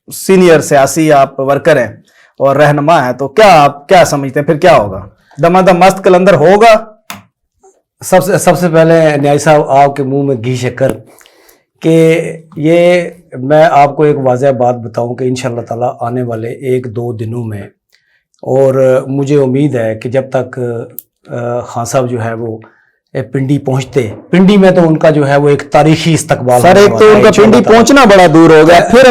سینئر سیاسی آپ ورکر ہیں اور رہنما ہیں، تو کیا آپ کیا سمجھتے ہیں پھر کیا ہوگا؟ دمادم مست کلندر ہوگا؟ سب سے پہلے نیائی صاحب آپ کے منہ میں گھی شکر کہ یہ میں آپ کو ایک واضح بات بتاؤں کہ انشاءاللہ تعالی آنے والے 1-2 دنوں میں، اور مجھے امید ہے کہ جب تک خان صاحب جو ہے وہ پنڈی پہنچتے، پنڈی میں تو ان کا جو ہے وہ ایک تاریخی استقبال. سر ایک تو ان کا پنڈی پہنچنا بڑا دور ہو گیا، پھر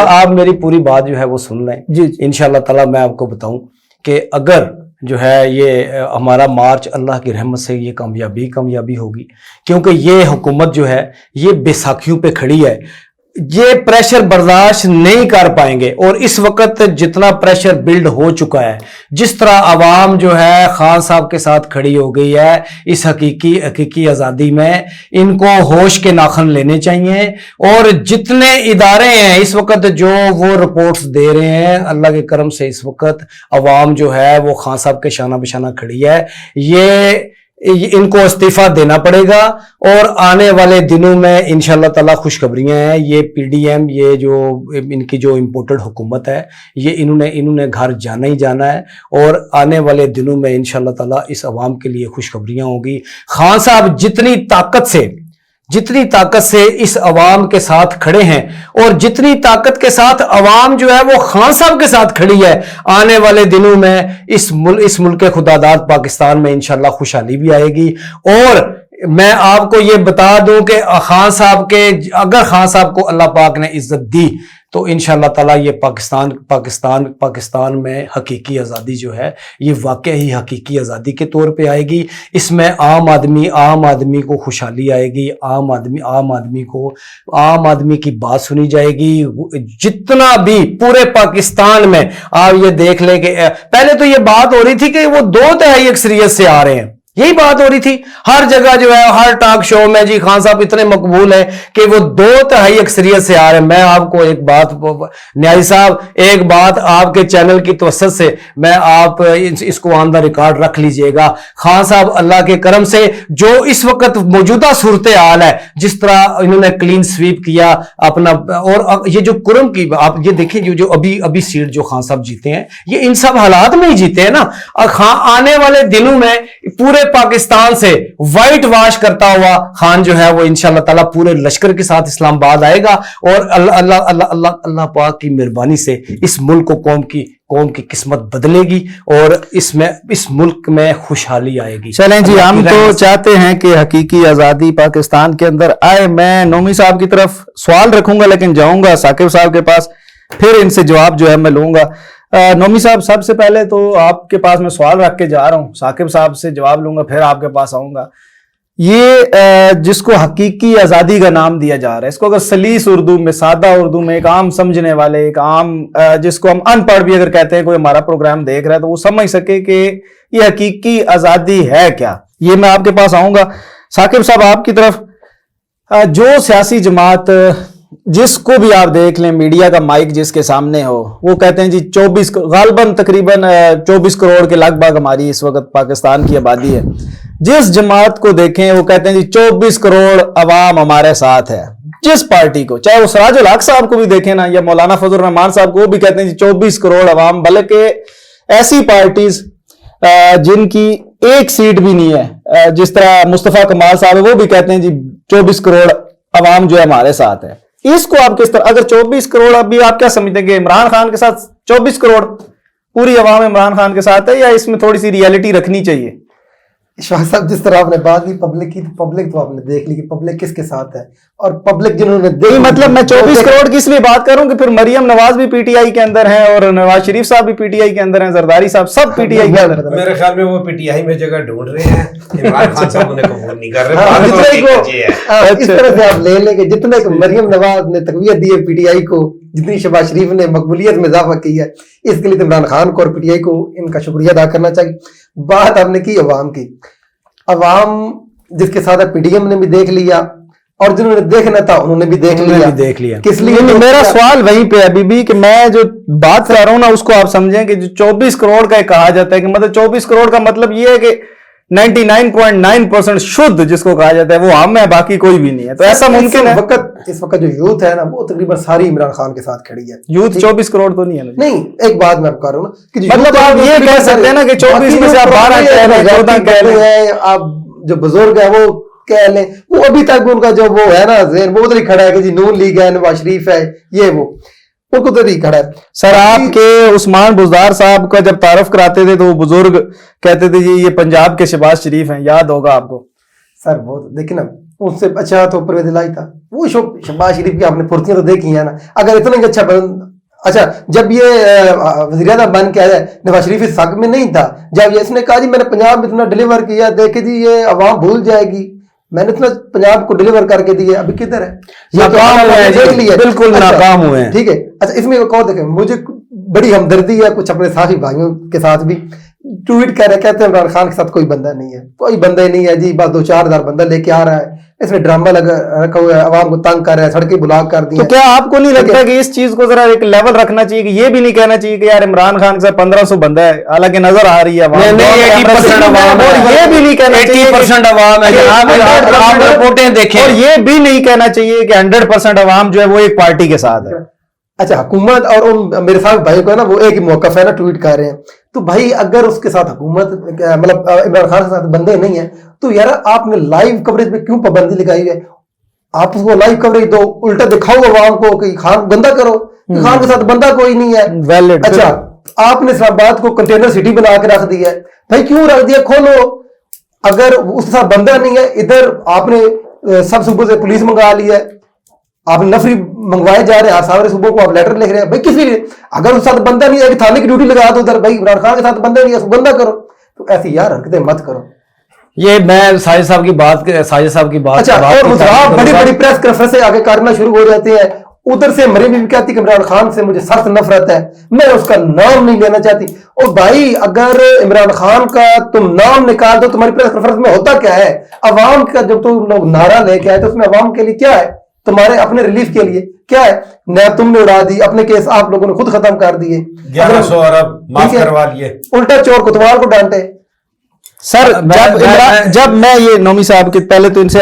آپ میری پوری بات جو ہے وہ سن لیں. انشاءاللہ تعالی میں آپ کو بتاؤں کہ اگر جو ہے یہ ہمارا مارچ اللہ کی رحمت سے یہ کامیابی ہوگی، کیونکہ یہ حکومت جو ہے یہ بیساکھیوں پہ کھڑی ہے. یہ پریشر برداشت نہیں کر پائیں گے. اور اس وقت جتنا پریشر بلڈ ہو چکا ہے، جس طرح عوام جو ہے خان صاحب کے ساتھ کھڑی ہو گئی ہے اس حقیقی آزادی میں، ان کو ہوش کے ناخن لینے چاہیے. اور جتنے ادارے ہیں اس وقت جو وہ رپورٹس دے رہے ہیں، اللہ کے کرم سے اس وقت عوام جو ہے وہ خان صاحب کے شانہ بشانہ کھڑی ہے. یہ ان کو استعفیٰ دینا پڑے گا. اور آنے والے دنوں میں انشاءاللہ تعالی خوشخبریاں ہیں. یہ پی ڈی ایم، یہ جو ان کی جو امپورٹڈ حکومت ہے، یہ انہوں نے گھر جانا ہی جانا ہے. اور آنے والے دنوں میں انشاءاللہ تعالی اس عوام کے لیے خوشخبریاں ہوں گی. خان صاحب جتنی طاقت سے اس عوام کے ساتھ کھڑے ہیں، اور جتنی طاقت کے ساتھ عوام جو ہے وہ خان صاحب کے ساتھ کھڑی ہے، آنے والے دنوں میں اس ملک خداداد پاکستان میں انشاءاللہ خوشحالی بھی آئے گی. اور میں آپ کو یہ بتا دوں کہ اگر خان صاحب کو اللہ پاک نے عزت دی تو انشاءاللہ تعالیٰ یہ پاکستان میں حقیقی آزادی جو ہے یہ واقعی ہی حقیقی آزادی کے طور پہ آئے گی. اس میں عام آدمی کو خوشحالی آئے گی, عام آدمی کی بات سنی جائے گی. جتنا بھی پورے پاکستان میں آپ یہ دیکھ لیں کہ پہلے تو یہ بات ہو رہی تھی کہ وہ 2/3 اکثریت سے آ رہے ہیں, یہی بات ہو رہی تھی ہر جگہ جو ہے, ہر ٹاک شو میں جی خان صاحب اتنے مقبول ہیں کہ وہ 2/3 اکثریت سے آ رہے ہیں. میں آپ کو ایک بات, نیازی صاحب ایک بات آپ کے چینل کی توسط سے میں آپ اس کو آن دا ریکارڈ رکھ لیجئے گا. خان صاحب اللہ کے کرم سے جو اس وقت موجودہ صورتحال ہے, جس طرح انہوں نے کلین سویپ کیا اپنا, اور یہ جو کرم کی آپ یہ دیکھیں جو ابھی سیٹ جو خان صاحب جیتے ہیں یہ ان سب حالات میں ہی جیتے ہیں نا. آنے والے دنوں میں پورے پاکستان سے وائٹ واش کرتا ہوا خان جو ہے وہ انشاءاللہ تعالیٰ پورے لشکر کے ساتھ اسلام آباد آئے گا, اور اللہ پاک کی مہربانی سے اس ملک کو قوم کی قسمت بدلے گی اور اس ملک میں خوشحالی آئے گی. چلیں جی, ہم تو چاہتے ہیں کہ حقیقی آزادی پاکستان کے اندر آئے. میں نومی صاحب کی طرف سوال رکھوں گا لیکن جاؤں گا ثاقب صاحب کے پاس, پھر ان سے جواب جو ہے میں لوں گا. نومی صاحب سب سے پہلے تو آپ کے پاس میں سوال رکھ کے جا رہا ہوں, ثاقب صاحب سے جواب لوں گا, پھر آپ کے پاس آؤں گا. یہ جس کو حقیقی آزادی کا نام دیا جا رہا ہے, اس کو اگر سلیس اردو میں, سادہ اردو میں, ایک عام سمجھنے والے, ایک عام جس کو ہم ان پڑھ بھی اگر کہتے ہیں, کوئی ہمارا پروگرام دیکھ رہا ہے تو وہ سمجھ سکے کہ یہ حقیقی آزادی ہے کیا, یہ میں آپ کے پاس آؤں گا. ثاقب صاحب آپ کی طرف, جو سیاسی جماعت جس کو بھی آپ دیکھ لیں, میڈیا کا مائک جس کے سامنے ہو, وہ کہتے ہیں جی 24 غالباً تقریباً 24 کروڑ کے لگ بھگ ہماری اس وقت پاکستان کی آبادی ہے. جس جماعت کو دیکھیں وہ کہتے ہیں جی 24 کروڑ عوام ہمارے ساتھ ہے. جس پارٹی کو, چاہے وہ سراج الحق صاحب کو بھی دیکھیں نا, یا مولانا فضل الرحمان صاحب کو, وہ بھی کہتے ہیں جی 24 کروڑ عوام. بلکہ ایسی پارٹیز جن کی ایک سیٹ بھی نہیں ہے, جس طرح مصطفیٰ کمال صاحب ہے, وہ بھی کہتے ہیں جی 24 کروڑ عوام جو ہے ہمارے ساتھ ہے. اس کو آپ کس طرح, اگر 24 کروڑ, ابھی آپ کیا سمجھتے ہیں کہ عمران خان کے ساتھ 24 کروڑ پوری عوام عمران خان کے ساتھ ہے, یا اس میں تھوڑی سی ریئلٹی رکھنی چاہیے؟ شاہ صاحب جس طرح آپ نے بات کی پبلک کی, تو پبلک تو آپ نے دیکھ لی کہ پبلک کس کے ساتھ ہے, اور پبلک جنہوں نے دیکھ, مطلب میں 24 کروڑ کی اس لیے بات کروں کہ پھر مریم نواز بھی پی ٹی آئی کے اندر ہیں, اور نواز شریف صاحب بھی پی ٹی آئی کے اندر ہیں, زرداری صاحب سب پی ٹی آئی کے اندر ہیں. میرے خیال میں وہ پی ٹی آئی میں جگہ ڈھونڈ رہے ہیں, عمران خان صاحب انہیں قبول نہیں کر رہے. اس طرح سے آپ لے لیں کہ جتنے مریم نواز نے تقویت دی ہے پی ٹی آئی کو, جتنی شہباز شریف نے مقبولیت میں اضافہ کی ہے, اس کے لیے عمران خان کو اور پی ٹی آئی کو ان کا شکریہ ادا کرنا چاہیے. بات آپ نے کی عوام کی, عوام جس کے ساتھ پی ڈی ایم نے بھی دیکھ لیا, اور جنہوں نے دیکھنا تھا انہوں نے بھی دیکھ لیا. کس لیے میرا سوال وہیں پہ ابھی بھی کہ میں جو بات کر رہا ہوں نا اس کو آپ سمجھیں کہ جو 24 کروڑ کا کہا جاتا ہے, کہ مطلب 24 کروڑ کا مطلب یہ ہے کہ 99.9% شدھ جس کو کہا جاتا ہے وہ ہم ہے, باقی کوئی بھی نہیں ہے. تو ایسا ممکن ہے اس وقت جو یوتھ ہے نا وہ تقریباً ساری عمران خان کے ساتھ کھڑی ہے. یوتھ 24 کروڑ تو نہیں ہے نا؟ نہیں, ایک بات میں آپ کہہ رہا ہوں نا کہ مطلب آپ یہ کہہ سکتے ہیں نا کہ 24 میں سے آپ 12 کہہ رہے ہیں, 14 کہہ رہے ہیں. آپ جو بزرگ ہیں وہ کہہ لیں, وہ ابھی تک ان کا جو وہ ہے نا ذہن وہ ادھر ہی کھڑا ہے کہ جی نون لیگ ہے, نواز شریف ہے, یہ وہ ان کو ادھر ہی کھڑا ہے. سر آپ کے عثمان بزدار صاحب کا جب تعارف کراتے تھے تو وہ بزرگ کہتے تھے جی یہ پنجاب کے شہباز شریف ہیں, یاد ہوگا آپ کو. سر وہ دیکھیں نا, اس سے اچھا تو پرویز الہی تھا, وہ شہباز شریف کی آپ نے پھرتیاں تو دیکھی ہیں نا. اگر اتنا اچھا جب یہ وزیر اعظم بن کے آیا, نواز شریف اس حق میں نہیں تھا. جب اس نے کہا جی میں نے پنجاب میں اتنا ڈلیور کیا, دیکھے جی یہ عوام بھول جائے گی, میں نے اتنا پنجاب کو ڈلیور کر کے دیا, ابھی کدھر ہے, بالکل ناکام ہوئے ہیں. ٹھیک ہے, اچھا اس میں ایک اور دیکھیں, مجھے بڑی ہمدردی ہے کچھ اپنے ساتھی بھائیوں کے ساتھ بھی. ٹویٹ کر رہے کہتے ہیں عمران خان کے ساتھ کوئی بندہ نہیں ہے, کوئی بندہ ہی نہیں ہے جی, بس 2-4 ہزار بندہ لے کے آ رہا ہے, اس میں ڈرامہ رکھا ہوا ہے, عوام کو تنگ کر رہا ہے, سڑکیں بلاک کر دی. تو کیا آپ کو نہیں لگتا کہ اس چیز کو ذرا ایک لیول رکھنا چاہیے, کہ یہ بھی نہیں کہنا چاہیے کہ یار عمران خان کے ساتھ 1500 بندہ ہے, حالانکہ نظر آ رہی ہے عوام, یہ بھی نہیں کہنا چاہیے 80% عوام ہے جناب, آپ رپورٹیں دیکھیں, اور یہ بھی نہیں کہنا چاہیے کہ 100% عوام جو ہے وہ ایک پارٹی کے ساتھ ہے. اچھا حکومت اور ان میرے ساتھ بھائی کو ہے نا وہ ایک ہی موقف ہے نا, ٹویٹ کر رہے ہیں, تو بھائی اگر اس کے ساتھ حکومت مطلب عمران خان کے ساتھ بندے نہیں ہیں تو یار آپ نے لائیو کوریج پہ کیوں پابندی لگائی ہے؟ آپ اس کو لائیو کوریج دو, الٹا دکھاؤ عوام کو کہ خان گندہ کرو, خان کے ساتھ بندہ کوئی نہیں ہے. اچھا آپ نے اسلام آباد کو کنٹینر سٹی بنا کے رکھ دیا ہے, بھائی کیوں رکھ دیا, کھولو. اگر اس کے ساتھ بندہ نہیں ہے, ادھر آپ نے سب صوبوں سے پولیس منگا لی ہے, آپ نفری منگوائے جا رہے ہیں, ساورے صوبوں کو آپ لیٹر لکھ رہے ہیں. بھائی کسی لیے اگر اس ساتھ بندہ نہیں ہے کہ تھانے کی ڈیوٹی لگا دو ادھر, بھائی عمران خان کے ساتھ بندہ نہیں ہے اس کو بندہ کرو. تو ایسی یار حرکتیں مت کرو. یہ میں ساجد صاحب کی بات اچھا, اور مظاہرات بڑی بڑی پریس کانفرنسیں آگے کرنا شروع ہو جاتے ہیں. ادھر سے مریم بھی کہتی کہ عمران خان سے مجھے سخت نفرت ہے, میں اس کا نام نہیں لینا چاہتی. اور بھائی اگر عمران خان کا تم نام نکال دو, تمہاری پریس کانفرنس میں ہوتا کیا ہے؟ عوام کا جب تم لوگ نعرہ لے کے آئے تو اس میں عوام کے لیے کیا ہے؟ تمہارے اپنے ریلیف کے لیے کیا ہے؟ نیب تم نے اڑا دی, اپنے کیس آپ لوگوں نے خود ختم کر دیے, 1100 ارب معاف کروا لیے, الٹا چور کوتوال کو ڈانٹے. سر جب میں یہ نومی صاحب کے پہلے تو ان سے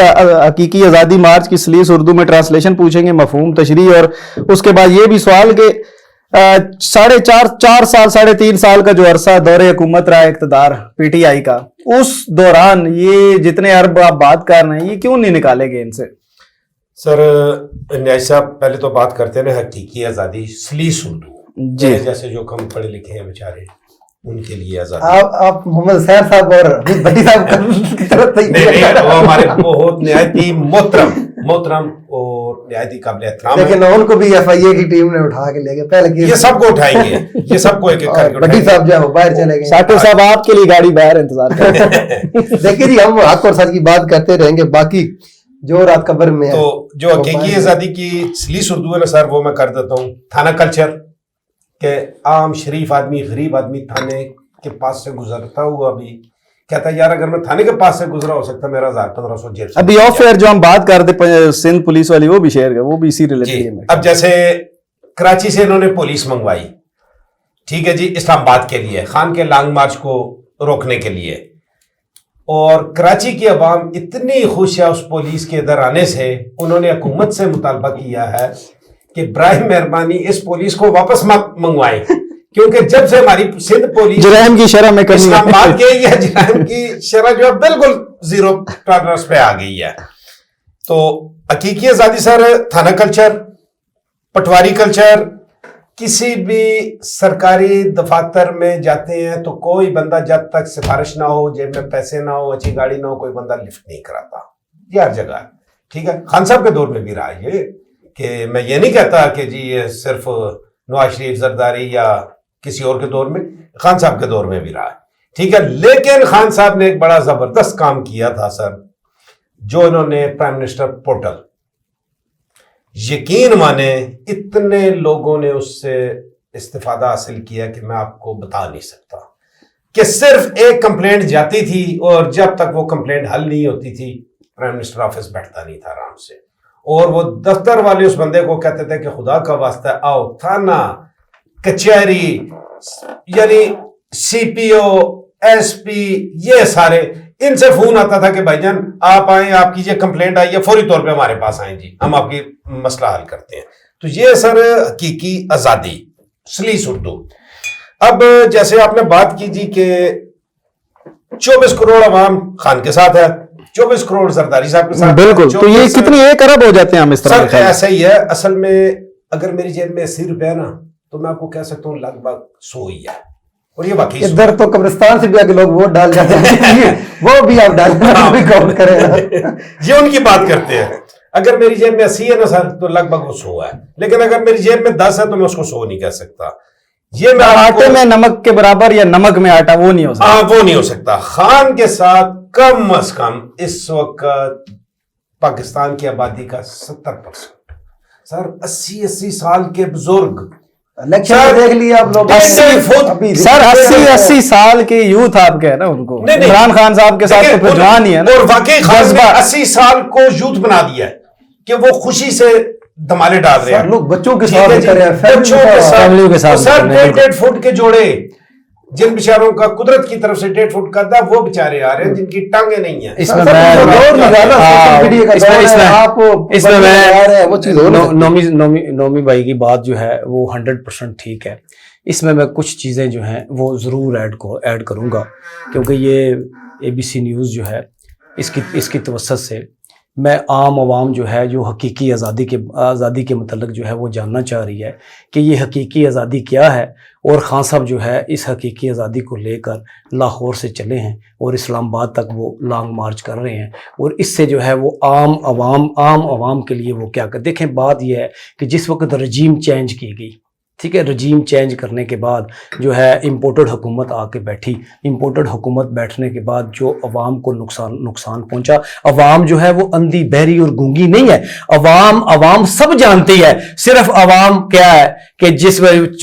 حقیقی آزادی مارچ کی سلیس اردو میں ٹرانسلیشن پوچھیں گے, مفہوم تشریح, اور اس کے بعد یہ بھی سوال کہ 3.5 سال کا جو عرصہ دور حکومت رہا اقتدار پی ٹی آئی کا, اس دوران یہ جتنے ارب آپ بات کر رہے ہیں یہ کیوں نہیں نکالے گئے ان سے؟ سر نیاز صاحب پہلے تو بات کرتے ہیں حقیقی آزادی سلیس اردو جی, جیسے جو کم پڑھے لکھے ہیں بیچارے ان کے لیے آزادی. آپ محمد سیر صاحب اور بھٹی صاحب کی طرف نہیں, وہ ہمارے بہت نہایتی محترم اور نہایتی قابل احترام ہے. لیکن ان کو بھی ایف آئی اے کی ٹیم نے اٹھا کے لے گئے پہلے. یہ سب کو اٹھائیں گے, یہ سب کو ایک ایک کر کے بھٹی صاحب جو ہے وہ باہر چلے گئے. ثاقب صاحب آپ کے لیے گاڑی باہر انتظار کر رہے ہیں. دیکھیے جی, ہم حق اور سچ کی بات کرتے رہیں گے, باقی جو رات قبر میں ہے. تو جو حقیقی آزادی کی سلیس اردو ہے نا سر, وہ میں کر دیتا ہوں. تھانہ کلچر کہ عام شریف آدمی غریب آدمی تھانے کے پاس سے گزرتا ہوا بھی کہتا ہے یار اگر میں تھانے کے پاس سے گزرا ہو سکتا میرا 1500 جیل. ابھی آف ایئر جو ہم بات کرتے سندھ پولیس والی, وہ بھی شیئر وہ بھی اسی ریلیٹڈ ہے. اب جیسے کراچی سے انہوں نے پولیس منگوائی, ٹھیک ہے جی, اسلام آباد کے لیے خان کے لانگ مارچ کو روکنے کے لیے, اور کراچی کی عوام اتنی خوش ہے اس پولیس کے ادھر آنے سے, انہوں نے حکومت سے مطالبہ کیا ہے کہ برائے مہربانی اس پولیس کو واپس منگوائیں, کیونکہ جب سے ہماری سندھ پولیس جرائم کی شرح میں اسلام آباد کے یا جرائم کی شرح جو ہے بالکل زیرو ٹالرنس پہ آ گئی ہے. تو حقیقی آزادی سر تھانہ کلچر, پٹواری کلچر, کسی بھی سرکاری دفاتر میں جاتے ہیں تو کوئی بندہ جب تک سفارش نہ ہو, جیب میں پیسے نہ ہو, اچھی گاڑی نہ ہو, کوئی بندہ لفٹ نہیں کراتا. یہ ہر جگہ ہے, ٹھیک ہے. خان صاحب کے دور میں بھی رہا یہ, کہ میں یہ نہیں کہتا کہ جی یہ صرف نواز شریف زرداری یا کسی اور کے دور میں, خان صاحب کے دور میں بھی رہا ہے, ٹھیک ہے. لیکن خان صاحب نے ایک بڑا زبردست کام کیا تھا سر, جو انہوں نے پرائم منسٹر پورٹل, یقین مانے اتنے لوگوں نے اس سے استفادہ حاصل کیا کہ میں آپ کو بتا نہیں سکتا, کہ صرف ایک کمپلینٹ جاتی تھی اور جب تک وہ کمپلینٹ حل نہیں ہوتی تھی پرائم منسٹر آفس بیٹھتا نہیں تھا آرام سے, اور وہ دفتر والے اس بندے کو کہتے تھے کہ خدا کا واسطہ آؤ تھانہ کچہری, یعنی سی پی او, ایس پی, یہ سارے, ان سے فون آتا تھا کہ بھائی جان آپ آئیں, آپ کی یہ کمپلینٹ آئی ہے, فوری طور پہ ہمارے پاس آئیں جی, ہم آپ کی مسئلہ حل کرتے ہیں. تو یہ سر حقیقی آزادی سلیس اردو. اب جیسے آپ نے بات کی جی کہ 24 کروڑ عوام خان کے ساتھ ہے, 24 کروڑ زرداری صاحب کے ساتھ, بالکل. تو یہ کتنی 1 ارب ہو جاتے ہیں ہم اس طرح. سر ایسا ہی ہے اصل میں. اگر میری جیب میں 80 روپے نا تو میں آپ کو کہہ سکتا ہوں لگ بھگ 100 ہی ہے, اور یہ واقعی ادھر تو قبرستان سے بھی آگے لوگ ووٹ ڈال جاتے ہیں, وہ بھی آپ ڈال کریں. یہ ان کی بات کرتے ہیں. اگر میری جیب میں 80 ہے نا سر تو لگ بھگ وہ 100 ہے, لیکن اگر میری جیب میں 10 ہے تو میں اس کو 100 نہیں کہہ سکتا. یہ میں آٹے میں نمک کے برابر یا نمک میں آٹا, وہ نہیں ہو سکتا. ہاں وہ نہیں ہو سکتا. خان کے ساتھ کم از کم اس وقت پاکستان کی آبادی کا 70%, سر 80 سال کے بزرگ, دیکھ لیا آپ لوگ, سر 80 سال کے یوتھ آپ کے ہے نا, ان کو عمران خان صاحب کے ساتھ تو پھر جوان ہی ہے نا. اور واقعی خان نے 80 سال کو یوتھ بنا دیا ہے کہ وہ خوشی سے دھمالے ڈال رہے ہیں. لوگ بچوں کے ساتھ فیملیوں کے ساتھ, سر 1.5 فٹ کے جوڑے جن بیچاروں کا قدرت کی طرف سے 1.5 فٹ کا تھا, وہ بیچارے آ رہے ہیں جن کی ٹانگیں نہیں ہیں. نومی بھائی کی بات جو ہے وہ 100% ٹھیک ہے. اس میں کچھ چیزیں جو ہیں وہ ضرور ایڈ کروں گا, کیونکہ یہ ABC نیوز جو ہے اس کی توسط سے میں عام عوام جو ہے جو حقیقی آزادی کے متعلق جو ہے وہ جاننا چاہ رہی ہے کہ یہ حقیقی آزادی کیا ہے، اور خان صاحب جو ہے اس حقیقی آزادی کو لے کر لاہور سے چلے ہیں اور اسلام آباد تک وہ لانگ مارچ کر رہے ہیں، اور اس سے جو ہے وہ عام عوام کے لیے وہ کیا کر دیکھیں. بات یہ ہے کہ جس وقت رجیم چینج کی گئی، ٹھیک ہے، رجیم چینج کرنے کے بعد جو ہے امپورٹڈ حکومت آ کے بیٹھی، امپورٹڈ حکومت بیٹھنے کے بعد جو عوام کو نقصان پہنچا. عوام جو ہے وہ اندھی بہری اور گونگی نہیں ہے، عوام سب جانتی ہے. صرف عوام کیا ہے کہ جس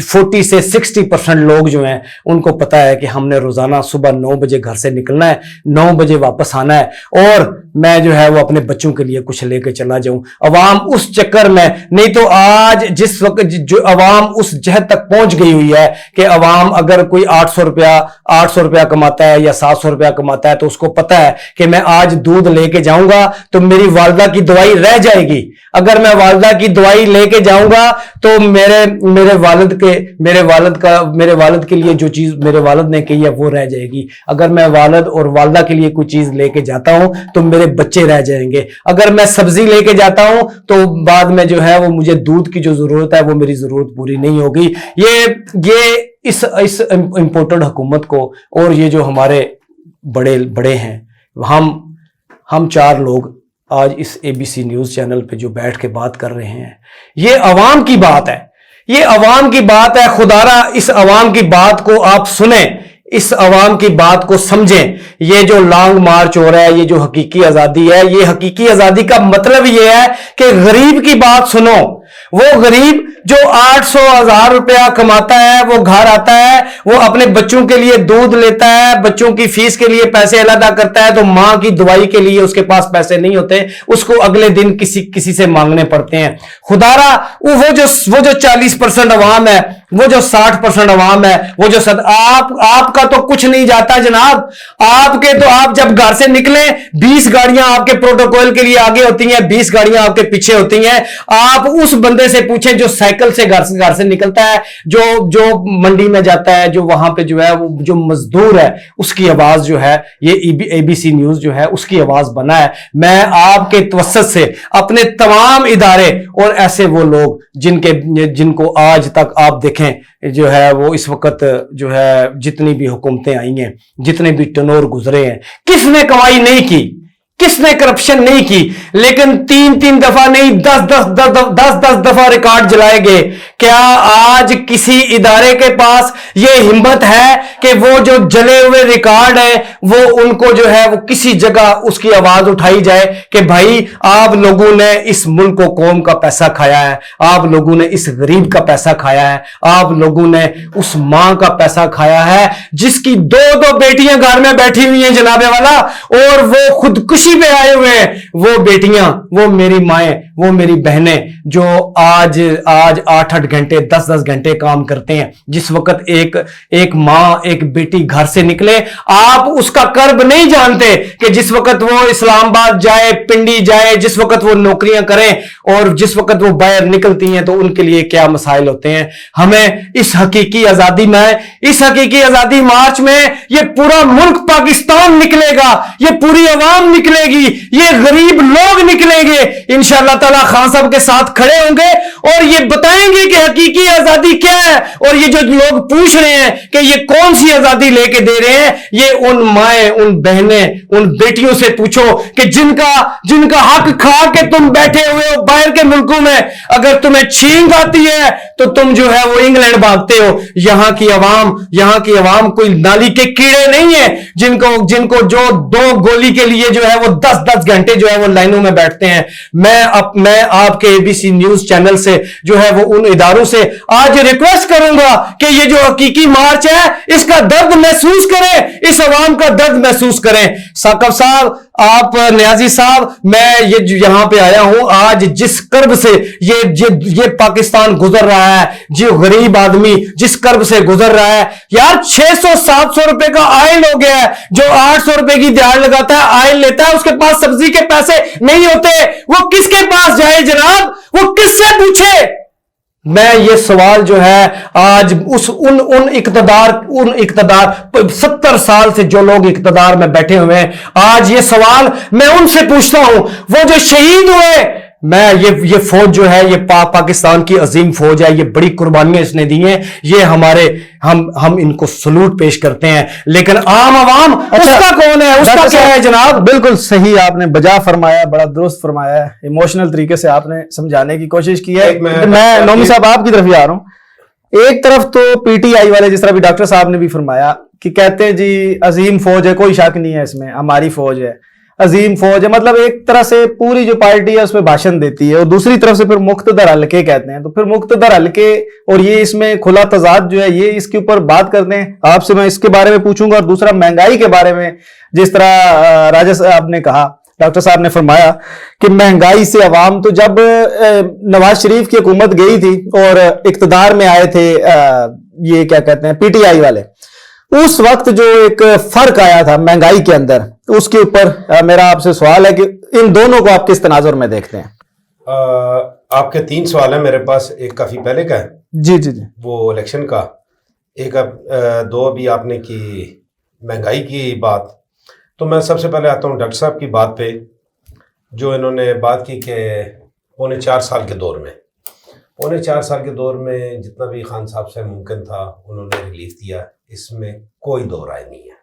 40 سے 60% لوگ جو ہیں ان کو پتا ہے کہ ہم نے روزانہ صبح 9 بجے گھر سے نکلنا ہے، 9 بجے واپس آنا ہے، اور میں جو ہے وہ اپنے بچوں کے لیے کچھ لے کے چلا جاؤں. عوام اس چکر میں نہیں تو آج جس وقت جو عوام اس جہد تک پہنچ گئی ہوئی ہے کہ عوام اگر کوئی 800 روپیہ کماتا ہے یا 700 روپیہ کماتا ہے تو اس کو پتا ہے کہ میں آج دودھ لے کے جاؤں گا تو میری والدہ کی دوائی رہ جائے گی. اگر میں والدہ کی دوائی لے کے جاؤں گا تو میرے والد کے لیے جو چیز میرے والد نے کہی ہے وہ رہ جائے گی. اگر میں والد اور والدہ کے لیے کوئی چیز لے کے جاتا ہوں تو میرے بچے رہ جائیں گے. اگر میں سبزی لے کے جاتا ہوں تو بعد میں جو ہے وہ مجھے دودھ کی جو ضرورت ہے وہ میری ضرورت پوری نہیں ہوگی. یہ اس امپورٹڈ حکومت کو اور یہ جو ہمارے بڑے ہیں، ہم 4 لوگ آج اس ABC نیوز چینل پہ جو بیٹھ کے بات کر رہے ہیں، یہ عوام کی بات ہے، یہ عوام کی بات ہے. خدا را اس عوام کی بات کو آپ سنیں، اس عوام کی بات کو سمجھیں. یہ جو لانگ مارچ ہو رہا ہے، یہ جو حقیقی آزادی ہے، یہ حقیقی آزادی کا مطلب یہ ہے کہ غریب کی بات سنو. وہ غریب جو 800,000 روپیہ کماتا ہے، وہ گھر آتا ہے، وہ اپنے بچوں کے لیے دودھ لیتا ہے، بچوں کی فیس کے لیے پیسے علیحدہ کرتا ہے، تو ماں کی دوائی کے لیے اس کے پاس پیسے نہیں ہوتے، اس کو اگلے دن کسی سے مانگنے پڑتے ہیں. خدارا وہ جو 40% عوام ہے، وہ جو 60% عوام ہے، وہ جو آپ کا تو کچھ نہیں جاتا جناب. آپ جب گھر سے نکلیں 20 گاڑیاں آپ کے پروٹوکول کے لیے آگے ہوتی ہیں، 20 گاڑیاں آپ کے پیچھے ہوتی ہیں. آپ اس بندے سے پوچھیں جو سائیکل سے گھر سے نکلتا ہے، جو منڈی میں جاتا ہے، جو وہاں پہ جو ہے وہ جو مزدور ہے، اس کی آواز جو ہے یہ ABC نیوز جو ہے اس کی آواز بنا ہے. میں آپ کے توسط سے اپنے تمام ادارے اور ایسے وہ لوگ جن کو آج تک آپ دیکھیں جو ہے وہ اس وقت جو ہے جتنی بھی حکومتیں آئی ہیں، جتنے بھی ٹنور گزرے ہیں، کس نے کمائی نہیں کی، کس نے کرپشن نہیں کی، لیکن 3 دفعہ نہیں 10 دفعہ ریکارڈ جلائے گئے. کیا آج کسی ادارے کے پاس یہ ہمت ہے کہ وہ جو جلے ہوئے ریکارڈ ہیں وہ ان کو جو ہے وہ کسی جگہ اس کی آواز اٹھائی جائے کہ بھائی آپ لوگوں نے اس ملک و قوم کا پیسہ کھایا ہے، آپ لوگوں نے اس غریب کا پیسہ کھایا ہے، آپ لوگوں نے اس ماں کا پیسہ کھایا ہے جس کی 2 بیٹیاں گھر میں بیٹھی ہوئی ہیں جناب والا، اور وہ خودکشی پہ آئے ہوئے ہیں. وہ بیٹیاں، وہ میری مائیں، وہ میری بہنیں جو آج 8 گھنٹے 10 گھنٹے کام کرتے ہیں. جس وقت ایک ماں ایک بیٹی گھر سے نکلے، آپ اس کا کرب نہیں جانتے کہ جس وقت وہ اسلام آباد جائے، پنڈی جائے، جس وقت وہ نوکریاں کریں اور جس وقت وہ باہر نکلتی ہیں تو ان کے لیے کیا مسائل ہوتے ہیں. ہمیں اس حقیقی آزادی میں، اس حقیقی آزادی مارچ میں یہ پورا ملک پاکستان نکلے گا، یہ پوری عوام نکلے گی، یہ غریب لوگ نکلیں گے انشاءاللہ تعالی. خان صاحب کے ساتھ کھڑے ہوں گے اور یہ بتائیں گے کہ حقیقی آزادی کیا ہے. اور یہ جو لوگ پوچھ رہے ہیں کہ یہ کون سی آزادی لے کے دے رہے ہیں، یہ ان مائیں، ان بہنیں، ان بیٹیوں سے پوچھو کہ جن کا حق کھا کے تم بیٹھے ہوئے ہو باہر کے ملکوں میں. اگر تمہیں چھینک آتی ہے تو تم جو ہے وہ انگلینڈ بھاگتے ہو. یہاں کی عوام کوئی نالی کے کیڑے نہیں ہیں جن کو جو 2 گولی کے لیے جو ہے وہ 10 گھنٹے جو ہے وہ لائنوں میں بیٹھتے ہیں. میں آپ کے ABC نیوز چینل سے جو ہے وہ ان اداروں سے آج ریکویسٹ کروں گا کہ یہ جو حقیقی مارچ ہے اس کا درد محسوس کریں، اس عوام کا درد محسوس کریں. ثاقب صاحب، آپ نیازی صاحب، میں یہاں پہ آیا ہوں آج جس کرب سے یہ پاکستان گزر رہا ہے، جو غریب آدمی جس کرب سے گزر رہا ہے. یار 600-700 روپے کا آئل ہو گیا ہے. جو 800 روپے کی دیہڑ لگاتا ہے، آئل لیتا ہے، اس کے پاس سبزی کے پیسے نہیں ہوتے. وہ کس کے پاس جائے جناب؟ وہ کس سے پوچھے؟ میں یہ سوال جو ہے آج ان اقتدار 70 سال سے جو لوگ اقتدار میں بیٹھے ہوئے ہیں، آج یہ سوال میں ان سے پوچھتا ہوں، وہ جو شہید ہوئے، میں یہ فوج جو ہے، یہ پاکستان کی عظیم فوج ہے، یہ بڑی قربانیاں اس نے دی ہیں، یہ ہم ان کو سلوٹ پیش کرتے ہیں، لیکن عام عوام اس کا کون ہے، اس کا کیا ہے جناب؟ بالکل صحیح آپ نے بجا فرمایا، بڑا درست فرمایا ہے، ایموشنل طریقے سے آپ نے سمجھانے کی کوشش کی ہے. میں نومی صاحب آپ کی طرف ہی آ رہا ہوں. ایک طرف تو پی ٹی آئی والے، جس طرح بھی ڈاکٹر صاحب نے بھی فرمایا کہ کہتے ہیں جی عظیم فوج ہے، کوئی شک نہیں ہے اس میں، ہماری فوج ہے، عظیم فوج ہے، مطلب ایک طرح سے پوری جو پارٹی ہے اس میں بھاشن دیتی ہے، اور دوسری طرف سے پھر مقتدر حلقے کہتے ہیں. تو پھر مقتدر حلقے اور یہ اس میں کھلا تضاد جو ہے، یہ اس کے اوپر بات کرتے ہیں. آپ سے میں اس کے بارے میں پوچھوں گا، اور دوسرا مہنگائی کے بارے میں، جس طرح راجہ صاحب نے کہا، ڈاکٹر صاحب نے فرمایا کہ مہنگائی سے عوام، تو جب نواز شریف کی حکومت گئی تھی اور اقتدار میں آئے تھے یہ کیا کہتے ہیں پی ٹی آئی والے، اس وقت جو ایک فرق آیا تھا مہنگائی کے اندر، اس کے اوپر میرا آپ سے سوال ہے کہ ان دونوں کو آپ کس تناظر میں دیکھتے ہیں؟ آپ کے 3 سوال ہیں میرے پاس. ایک کافی پہلے کا ہے، جی وہ الیکشن کا. ایک اب 2 ابھی آپ نے کی مہنگائی کی بات. تو میں سب سے پہلے آتا ہوں ڈاکٹر صاحب کی بات پہ، جو انہوں نے بات کی کہ 4.25 سال کے دور میں، 4.25 سال کے دور میں جتنا بھی خان صاحب سے ممکن تھا انہوں نے ریلیف دیا، اس میں کوئی دو رائے نہیں ہے.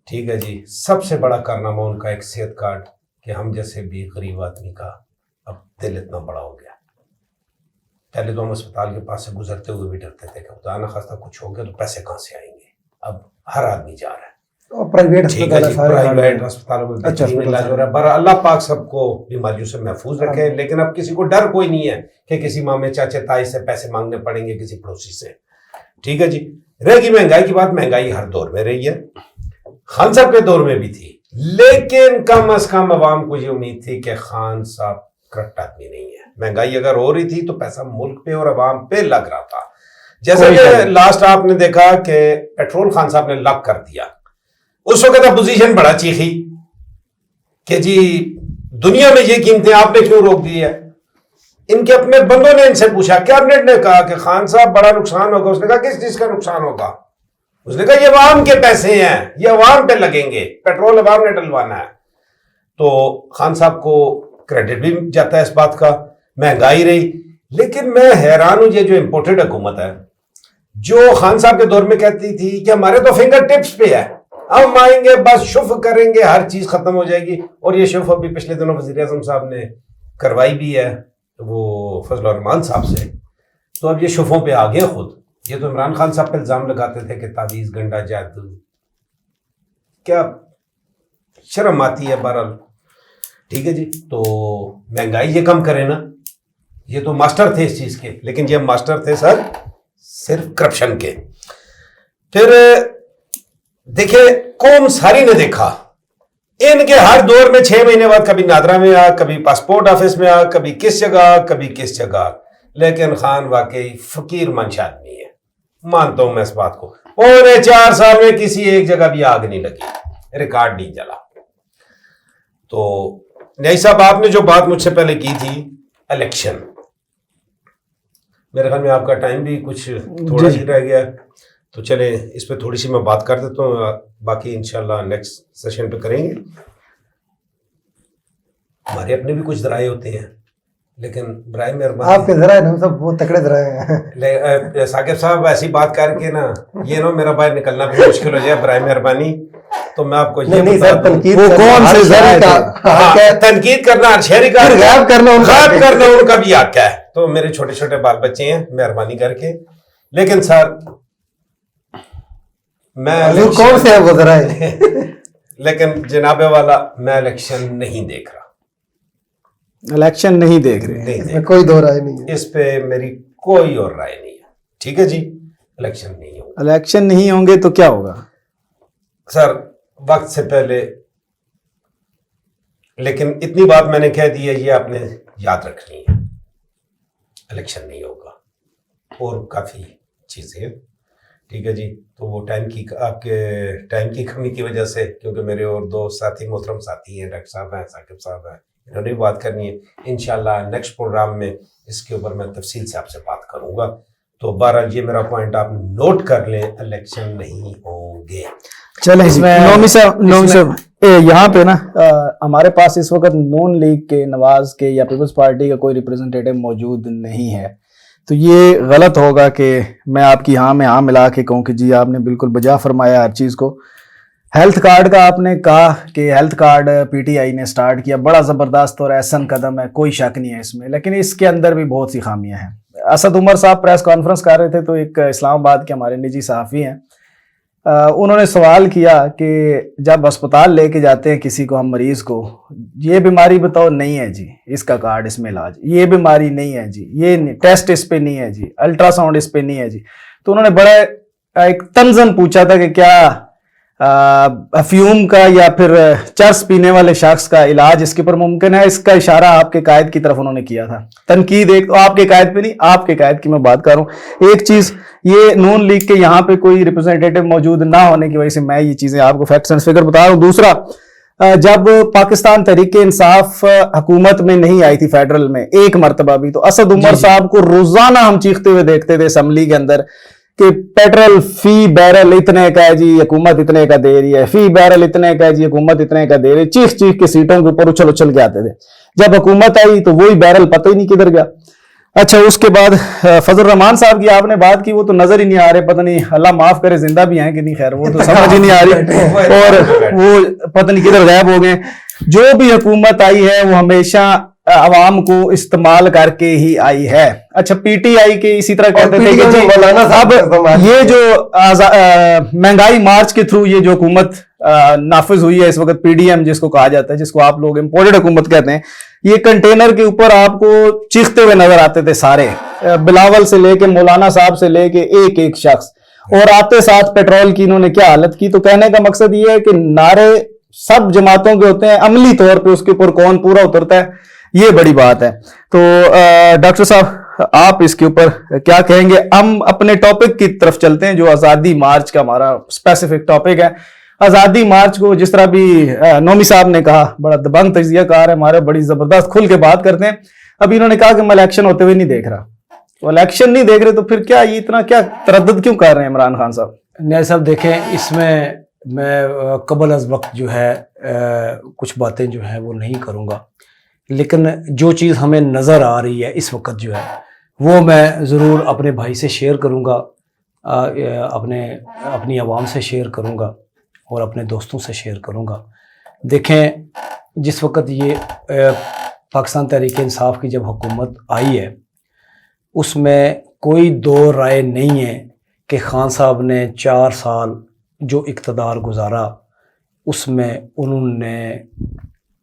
ٹھیک ہے جی. سب سے بڑا کارنامہ ان کا ایک صحت کارڈ، کہ ہم جیسے بھی غریب آدمی کا اب دل اتنا بڑا ہو گیا. پہلے تو ہم اسپتال کے پاس سے گزرتے ہوئے بھی ڈرتے تھے کہ خدا نہ خواستہ کچھ ہو گیا تو پیسے کہاں سے آئیں گے. اب ہر آدمی جا رہا ہے. پرائیویٹ پرائیویٹ اسپتالوں میں بہترین علاج ہو رہا ہے. پر اللہ پاک سب کو بیماریوں سے محفوظ رکھے. لیکن اب کسی کو ڈر کوئی نہیں ہے کہ کسی مامے چاچے تائی سے پیسے مانگنے پڑیں گے، کسی پڑوسی سے. ٹھیک ہے جی. رہ گی مہنگائی کی بات، مہنگائی ہر دور میں رہی ہے، خان صاحب کے دور میں بھی تھی، لیکن کم از کم عوام کو یہ امید تھی کہ خان صاحب کرپٹ آدمی نہیں ہے. مہنگائی اگر ہو رہی تھی تو پیسہ ملک پہ اور عوام پہ لگ رہا تھا. جیسا کہ لاسٹ آپ نے دیکھا کہ پیٹرول خان صاحب نے لاک کر دیا. اس وقت اپوزیشن بڑا چیخی کہ جی دنیا میں یہ قیمتیں آپ نے کیوں روک دی ہے. ان کے اپنے بندوں نے ان سے پوچھا، کیبنٹ نے کہا کہ خان صاحب بڑا نقصان ہوگا. اس نے کہا کس چیز کا نقصان ہوگا؟ اس نے کہا یہ عوام کے پیسے ہیں، یہ عوام پہ لگیں گے، پیٹرول عوام نے ڈلوانا ہے. تو خان صاحب کو کریڈٹ بھی جاتا ہے اس بات کا. مہنگائی رہی. لیکن میں حیران ہوں، یہ جو امپورٹڈ حکومت ہے جو خان صاحب کے دور میں کہتی تھی کہ ہمارے تو فنگر ٹپس پہ ہے، ہم آئیں گے بس شف کریں گے، ہر چیز ختم ہو جائے گی. اور یہ شف ابھی پچھلے دنوں وزیر اعظم صاحب نے کروائی بھی ہے وہ فضل الرحمان صاحب سے. تو اب یہ شفوں پہ آ گئے خود. یہ تو عمران خان صاحب پہ الزام لگاتے تھے کہ تعویذ گنڈا جادو. کیا شرم آتی ہے بہرحال. ٹھیک ہے جی. تو مہنگائی یہ کم کرے نا، یہ تو ماسٹر تھے اس چیز کے، لیکن یہ ماسٹر تھے سر صرف کرپشن کے. پھر دیکھیں قوم ساری نے دیکھا ان کے ہر دور میں 6 مہینے بعد کبھی نادرا میں آ، کبھی پاسپورٹ آفس میں آ، کبھی کس جگہ، کبھی کس جگہ. لیکن خان واقعی فقیر منش آدمی ہے، مانتا ہوں میں اس بات کو. 4 سال میں کسی ایک جگہ بھی آگ نہیں لگی، ریکارڈ نہیں چلا. تو نیائی صاحب آپ نے جو بات مجھ سے پہلے کی تھی الیکشن، میرے خیال میں آپ کا ٹائم بھی کچھ تھوڑا ہی رہ گیا، تو چلیں اس پہ تھوڑی سی میں بات کر دیتا ہوں، باقی انشاءاللہ نیکسٹ سیشن پہ کریں گے. ہمارے اپنے بھی کچھ ذرائع ہوتے ہیں، لیکن برائے مہربانی آپ کے ذرائع نا سب بہت تکڑے ذرائع ہیں. ثاقب صاحب ایسی بات کر کے نا یہ نا میرا باہر نکلنا بھی مشکل ہو جائے. برائے مہربانی تو میں آپ کو یہ بتا دوں، تنقید وہ کون سے ذرائع ہاں، تنقید کرنا ہر شہری کا، غائب کرنا ان کا بھی حق ہے. تو میرے چھوٹے چھوٹے بال بچے ہیں، مہربانی کر کے. لیکن سر میں کون سے ہیں وہ ذرائع؟ لیکن جناب والا میں الیکشن نہیں دیکھ رہا. الیکشن نہیں دیکھ رہے، کوئی دو رائے نہیں ہے اس پہ میری کوئی اور رائے نہیں ہے. ٹھیک ہے جی. الیکشن نہیں ہوگا. الیکشن نہیں ہوں گے تو کیا ہوگا سر؟ وقت سے پہلے، لیکن اتنی بات میں نے کہہ دی ہے، یہ آپ نے یاد رکھنی ہے، الیکشن نہیں ہوگا. اور کافی چیزیں. ٹھیک ہے جی. تو وہ آپ کے ٹائم کی کمی کی وجہ سے، کیونکہ میرے اور 2 ساتھی محترم ساتھی ہیں، ڈاکٹر صاحب ہیں، ثاقب صاحب ہیں، انہوں نے بھی بات کرنی ہے. انشاءاللہ نیکسٹ پروگرام میں اس کے اوپر میں تفصیل سے آپ سے بات کروں گا. تو بہرحال یہ میرا پوائنٹ آپ نوٹ کر لیں, الیکشن نہیں ہوں گے. چلیں اس میں- نومی صاحب یہاں پہ نا ہمارے پاس اس وقت نون لیگ کے, نواز کے یا پیپلز پارٹی کا کوئی ریپرزنٹیٹو موجود نہیں ہے. تو یہ غلط ہوگا کہ میں آپ کی ہاں میں ہاں ملا کے کہوں کہ جی آپ نے بالکل بجا فرمایا ہر چیز کو. ہیلتھ کارڈ کا آپ نے کہا کہ health card P T I نے سٹارٹ کیا, بڑا زبردست اور احسن قدم ہے, کوئی شک نہیں ہے اس میں, لیکن اس کے اندر بھی بہت سی خامیاں ہیں. اسد عمر صاحب پریس کانفرنس کر رہے تھے تو ایک اسلام آباد کے ہمارے نجی صحافی ہیں, انہوں نے سوال کیا کہ جب اسپتال لے کے جاتے ہیں کسی کو, ہم مریض کو, یہ بیماری بتاؤ, نہیں ہے جی اس کا کارڈ, اس میں علاج, یہ بیماری نہیں ہے جی, یہ ٹیسٹ اس پہ نہیں ہے جی, الٹرا ساؤنڈ اس پہ نہیں ہے جی. تو انہوں نے بڑا ایک تنزن پوچھا تھا کہ کیا افیوم کا یا پھر چرس پینے والے شخص کا علاج اس کے اوپر ممکن ہے. اس کا اشارہ آپ کے قائد کی طرف انہوں نے کیا تھا. تنقید ایک, آپ کے قائد پہ نہیں, آپ کے قائد کی میں بات کر رہا ہوں. ایک چیز یہ نون لیگ کے یہاں پہ کوئی ریپرزنٹیٹو موجود نہ ہونے کی وجہ سے میں یہ چیزیں آپ کو فیکٹس اینڈ فگر بتا رہا ہوں. دوسرا, جب پاکستان تحریک انصاف حکومت میں نہیں آئی تھی فیڈرل میں ایک مرتبہ بھی, تو اسد عمر صاحب کو روزانہ ہم چیختے ہوئے دیکھتے تھے اسمبلی کے اندر کہ پیٹرول فی بیرل اتنے کا ہے جی, حکومت اتنے کا دے رہی ہے, فی بیرل اتنے کا ہے جی, حکومت اتنے کا دے رہی ہے. چیخ چیخ کے سیٹوں کے اوپر اچھل اچھل کے آتے تھے. جب حکومت آئی تو وہی بیرل پتہ ہی نہیں کدھر گیا. اچھا, اس کے بعد فضل الرحمان صاحب کی آپ نے بات کی, وہ تو نظر ہی نہیں آ رہے, پتہ نہیں اللہ معاف کرے زندہ بھی ہیں کہ نہیں, خیر وہ تو سمجھ ہی نہیں آ رہی, اور وہ پتہ نہیں کدھر غائب ہو گئے. جو بھی حکومت آئی ہے وہ ہمیشہ عوام کو استعمال کر کے ہی آئی ہے. اچھا, پی ٹی آئی کے اسی طرح کہتے تھے کہ جی اب یہ جو مہنگائی مارچ کے تھرو یہ جو حکومت نافذ ہوئی ہے اس وقت, پی ڈی ایم جس کو کہا جاتا ہے, جس کو آپ لوگ امپورٹڈ حکومت کہتے ہیں, یہ کنٹینر کے اوپر آپ کو چیختے ہوئے نظر آتے تھے سارے, بلاول سے لے کے مولانا صاحب سے لے کے ایک ایک شخص, اور آتے ساتھ پیٹرول کی انہوں نے کیا حالت کی. تو کہنے کا مقصد یہ ہے کہ نعرے سب جماعتوں کے ہوتے ہیں, عملی طور پہ اس کے اوپر کون پورا اترتا ہے, یہ بڑی بات ہے. تو ڈاکٹر صاحب آپ اس کے اوپر کیا کہیں گے؟ ہم اپنے ٹاپک کی طرف چلتے ہیں جو آزادی مارچ کا ہمارا اسپیسیفک ٹاپک ہے. آزادی مارچ کو جس طرح بھی نومی صاحب نے کہا, بڑا دبنگ تجزیہ کار ہے ہمارے, بڑی زبردست کھل کے بات کرتے ہیں. ابھی انہوں نے کہا کہ میں الیکشن ہوتے ہوئے نہیں دیکھ رہا. تو الیکشن نہیں دیکھ رہے تو پھر کیا یہ اتنا کیا تردد کیوں کر رہے ہیں عمران خان صاحب؟ نیاز صاحب دیکھیں, اس میں قبل از وقت جو ہے کچھ باتیں جو ہیں وہ نہیں کروں گا, لیکن جو چیز ہمیں نظر آ رہی ہے اس وقت جو ہے وہ میں ضرور اپنے بھائی سے شیئر کروں گا, اپنی عوام سے شیئر کروں گا اور اپنے دوستوں سے شیئر کروں گا. دیکھیں, جس وقت یہ پاکستان تحریک انصاف کی جب حکومت آئی ہے اس میں کوئی دو رائے نہیں ہے کہ خان صاحب نے 4 سال جو اقتدار گزارا اس میں انہوں نے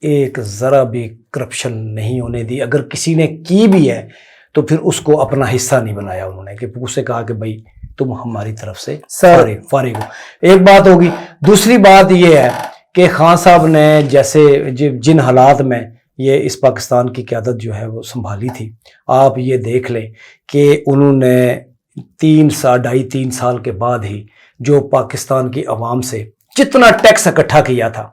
ایک ذرا بھی کرپشن نہیں ہونے دی. اگر کسی نے کی بھی ہے تو پھر اس کو اپنا حصہ نہیں بنایا انہوں نے, کہ اسے کہا کہ بھائی تم ہماری طرف سے فارغ ہو. ایک بات ہوگی. دوسری بات یہ ہے کہ خان صاحب نے جیسے جن حالات میں یہ اس پاکستان کی قیادت جو ہے وہ سنبھالی تھی, آپ یہ دیکھ لیں کہ انہوں نے 2.5-3 سال کے بعد ہی جو پاکستان کی عوام سے جتنا ٹیکس اکٹھا کیا تھا,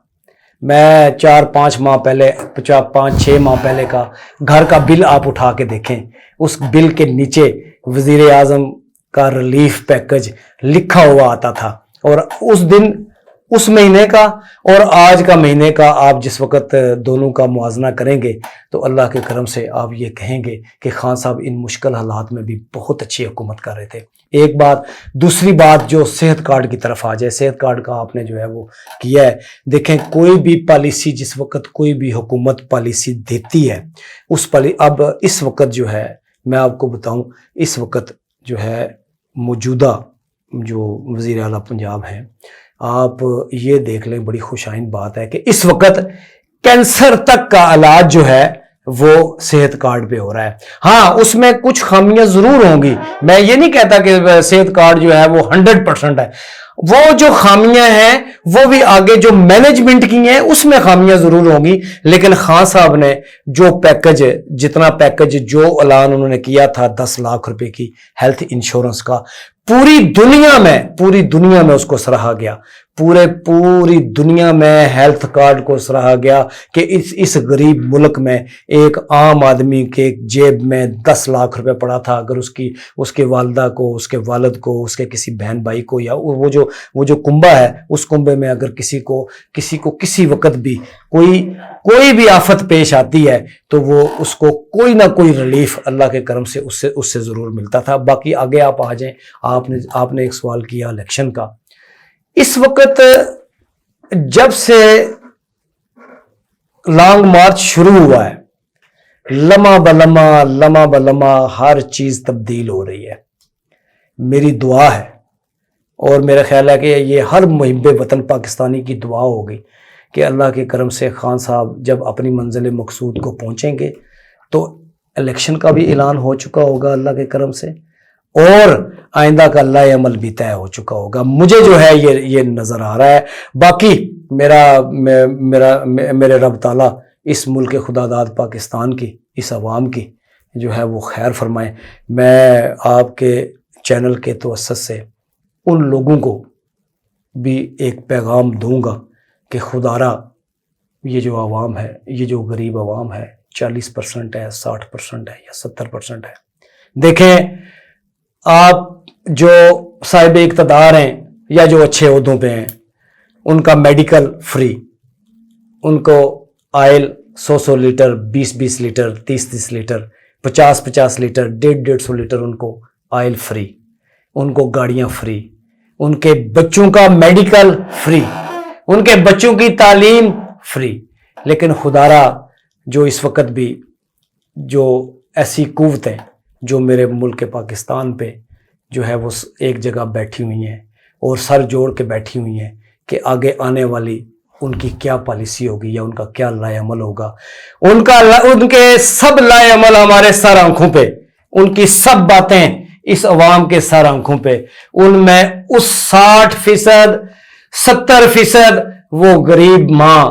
میں 4-5 ماہ پہلے 5-6 ماہ پہلے کا گھر کا بل آپ اٹھا کے دیکھیں, اس بل کے نیچے وزیر اعظم کا ریلیف پیکج لکھا ہوا آتا تھا, اور اس دن اس مہینے کا اور آج کا مہینے کا آپ جس وقت دونوں کا موازنہ کریں گے تو اللہ کے کرم سے آپ یہ کہیں گے کہ خان صاحب ان مشکل حالات میں بھی بہت اچھی حکومت کر رہے تھے. ایک بات. دوسری بات جو صحت کارڈ کی طرف آ جائے, صحت کارڈ کا آپ نے جو ہے وہ کیا ہے. دیکھیں, کوئی بھی پالیسی, جس وقت کوئی بھی حکومت پالیسی دیتی ہے اس اب اس وقت جو ہے میں آپ کو بتاؤں, اس وقت جو ہے موجودہ جو وزیر اعلیٰ پنجاب ہیں, آپ یہ دیکھ لیں, بڑی خوشائن بات ہے کہ اس وقت کینسر تک کا علاج جو ہے وہ صحت کارڈ پہ ہو رہا ہے. ہاں, اس میں کچھ خامیاں ضرور ہوں گی, میں یہ نہیں کہتا کہ صحت کارڈ جو ہے وہ 100% ہے. وہ جو خامیاں ہیں وہ بھی آگے جو مینجمنٹ کی ہیں اس میں خامیاں ضرور ہوں گی, لیکن خان صاحب نے جو پیکج, جتنا پیکج جو اعلان انہوں نے کیا تھا 10 لاکھ روپے کی ہیلتھ انشورنس کا, پوری دنیا میں اس کو سراہا گیا. پوری دنیا میں ہیلتھ کارڈ کو سراہا گیا کہ اس غریب ملک میں ایک عام آدمی کے جیب میں 10 لاکھ روپے پڑا تھا، اگر اس کے والدہ کو، اس کے والد کو، اس کے کسی بہن بھائی کو، یا وہ جو کنبہ ہے اس کنبے میں اگر کسی کو کسی وقت بھی کوئی بھی آفت پیش آتی ہے تو وہ اس کو کوئی نہ کوئی ریلیف اللہ کے کرم سے اس سے ضرور ملتا تھا۔ باقی آگے آپ آ جائیں، آپ نے ایک سوال کیا الیکشن کا۔ اس وقت جب سے لانگ مارچ شروع ہوا ہے، لمحہ بلمحہ ہر چیز تبدیل ہو رہی ہے۔ میری دعا ہے اور میرا خیال ہے کہ یہ ہر محب وطن پاکستانی کی دعا ہوگی کہ اللہ کے کرم سے خان صاحب جب اپنی منزل مقصود کو پہنچیں گے تو الیکشن کا بھی اعلان ہو چکا ہوگا اللہ کے کرم سے، اور آئندہ کا لائے عمل بھی طے ہو چکا ہوگا۔ مجھے جو ہے یہ نظر آ رہا ہے۔ باقی میرے رب تعالیٰ اس ملک خدا داد پاکستان کی، اس عوام کی جو ہے وہ خیر فرمائے۔ میں آپ کے چینل کے توسط سے ان لوگوں کو بھی ایک پیغام دوں گا کہ خدا را یہ جو عوام ہے، یہ جو غریب عوام ہے، 40% ہے، 60% ہے یا 70% ہے، دیکھیں آپ جو صاحب اقتدار ہیں یا جو اچھے عہدوں پہ ہیں ان کا میڈیکل فری، ان کو oil 100 litre, 20 litre, 30 litre, 50 litre, 150 litre ان کو آئل فری، ان کو گاڑیاں فری، ان کے بچوں کا میڈیکل فری، ان کے بچوں کی تعلیم فری۔ لیکن خدارا جو اس وقت بھی جو ایسی قوتیں جو میرے ملک پاکستان پہ جو ہے وہ ایک جگہ بیٹھی ہوئی ہیں اور سر جوڑ کے بیٹھی ہوئی ہیں کہ آگے آنے والی ان کی کیا پالیسی ہوگی یا ان کا کیا لائے عمل ہوگا، ان کے سب لائے عمل ہمارے سر آنکھوں پہ، ان کی سب باتیں اس عوام کے سر آنکھوں پہ، ان میں اس 60%، 70% وہ غریب ماں،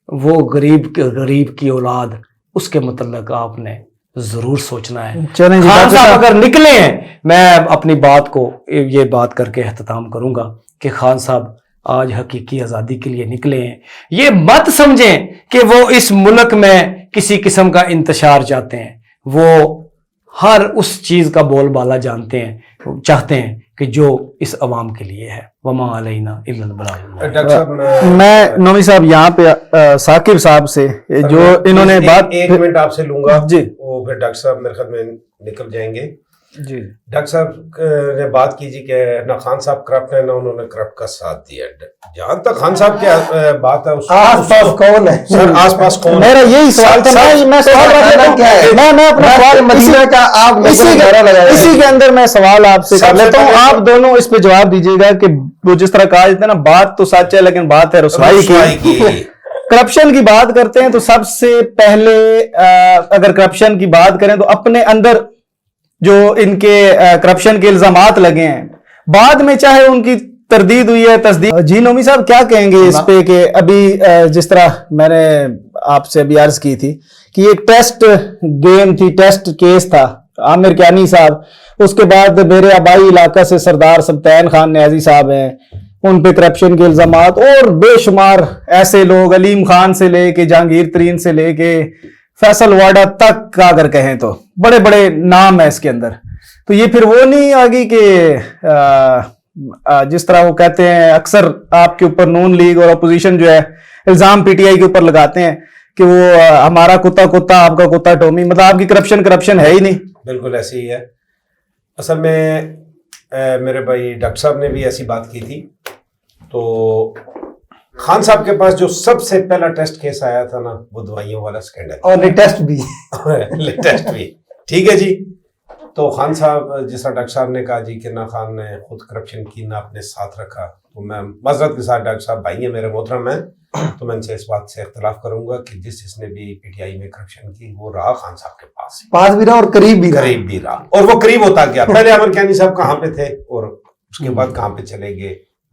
وہ غریب کی اولاد، اس کے متعلق آپ نے ضرور سوچنا ہے۔ چلیں جی خان صاحب اگر نکلے ہیں، میں اپنی بات کو یہ بات کر کے اختتام کروں گا کہ خان صاحب آج حقیقی آزادی کے لیے نکلے ہیں۔ یہ مت سمجھیں کہ وہ اس ملک میں کسی قسم کا انتشار چاہتے ہیں، وہ ہر اس چیز کا بول بالا چاہتے ہیں کہ جو اس عوام کے لیے ہے۔ وما علینا الا البلاغ۔ ڈاکٹر صاحب میں نومی صاحب یہاں پہ ثاقب صاحب سے جو انہوں نے بات، ایک منٹ آپ سے لوں گا جی، وہ پھر ڈاکٹر صاحب میرے خیال میں نکل جائیں گے۔ جی ڈاکٹر صاحب نے بات کی جی کہ نہ خان صاحب کرپٹ ہے نہ انہوں نے کرپٹ کا ساتھ دیا۔ جہاں تک خان صاحب کی بات ہے، آس پاس کون ہے سر آس پاس کون ہے؟ میرا یہی سوال تھا، میں سوال رکھ لیتا ہوں، کیا ہے؟ میں اپنا سوال مدینہ کا آپ اسی کے اندر میں سوال آپ سے کر لیتا ہوں، آپ دونوں اس پہ جواب دیجیے گا کہ وہ جس طرح کہا جاتا ہے نا، بات تو سچ ہے لیکن بات ہے رسوائی کی۔ کرپشن کی بات کرتے ہیں تو سب سے پہلے اگر کرپشن کی بات کریں تو اپنے اندر جو ان کے کرپشن کے الزامات لگے ہیں، بعد میں چاہے ان کی تردید ہوئی ہے، تصدیق۔ جی نومی صاحب کیا کہیں گے اس پہ کہ ابھی جس طرح میں نے آپ سے ابھی عرض کی تھی کہ ایک ٹیسٹ گیم تھی، ٹیسٹ کیس تھا عامر کیانی صاحب، اس کے بعد میرے آبائی علاقہ سے سردار سبطین خان نیازی صاحب ہیں، ان پہ کرپشن کے الزامات، اور بے شمار ایسے لوگ، علیم خان سے لے کے جہانگیر ترین سے لے کے فیصل واڈا تک کا اگر کہیں تو بڑے بڑے نام ہیں اس کے اندر۔ تو یہ پھر وہ نہیں آگی کہ جس طرح وہ کہتے ہیں اکثر آپ کے اوپر نون لیگ اور اپوزیشن جو ہے الزام پی ٹی آئی کے اوپر لگاتے ہیں کہ وہ ہمارا کتا آپ کا کتا ٹومی، مطلب آپ کی کرپشن ہے ہی نہیں۔ بالکل ایسی ہی ہے۔ اصل میں میرے بھائی ڈاکٹر صاحب نے بھی ایسی بات کی تھی، تو خان صاحب کے پاس جو سب سے پہلا ٹیسٹ کیس آیا تھا نا، وہ دوائیوں والا سکینڈل، اور لیٹسٹ بھی لیٹسٹ بھی، ٹھیک ہے جی۔ تو خان صاحب جس طرح ڈاکٹر صاحب نے کہا جی کہ نہ خان نے خود کرپشن کی نہ اپنے ساتھ رکھا، تو میں معذرت کے ساتھ ڈاکٹر صاحب بھائی ہیں میرے محترم ہیں، تو میں ان سے اس بات سے اختلاف کروں گا کہ جس نے بھی پی ٹی آئی میں کرپشن کی وہ رہا خان صاحب کے پاس بھی رہا اور قریب بھی رہا، اور وہ قریب ہوتا گیا۔ پہلے عامر کیانی صاحب کہاں پہ تھے اور اس کے بعد کہاں پہ چلے گئے،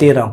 13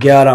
11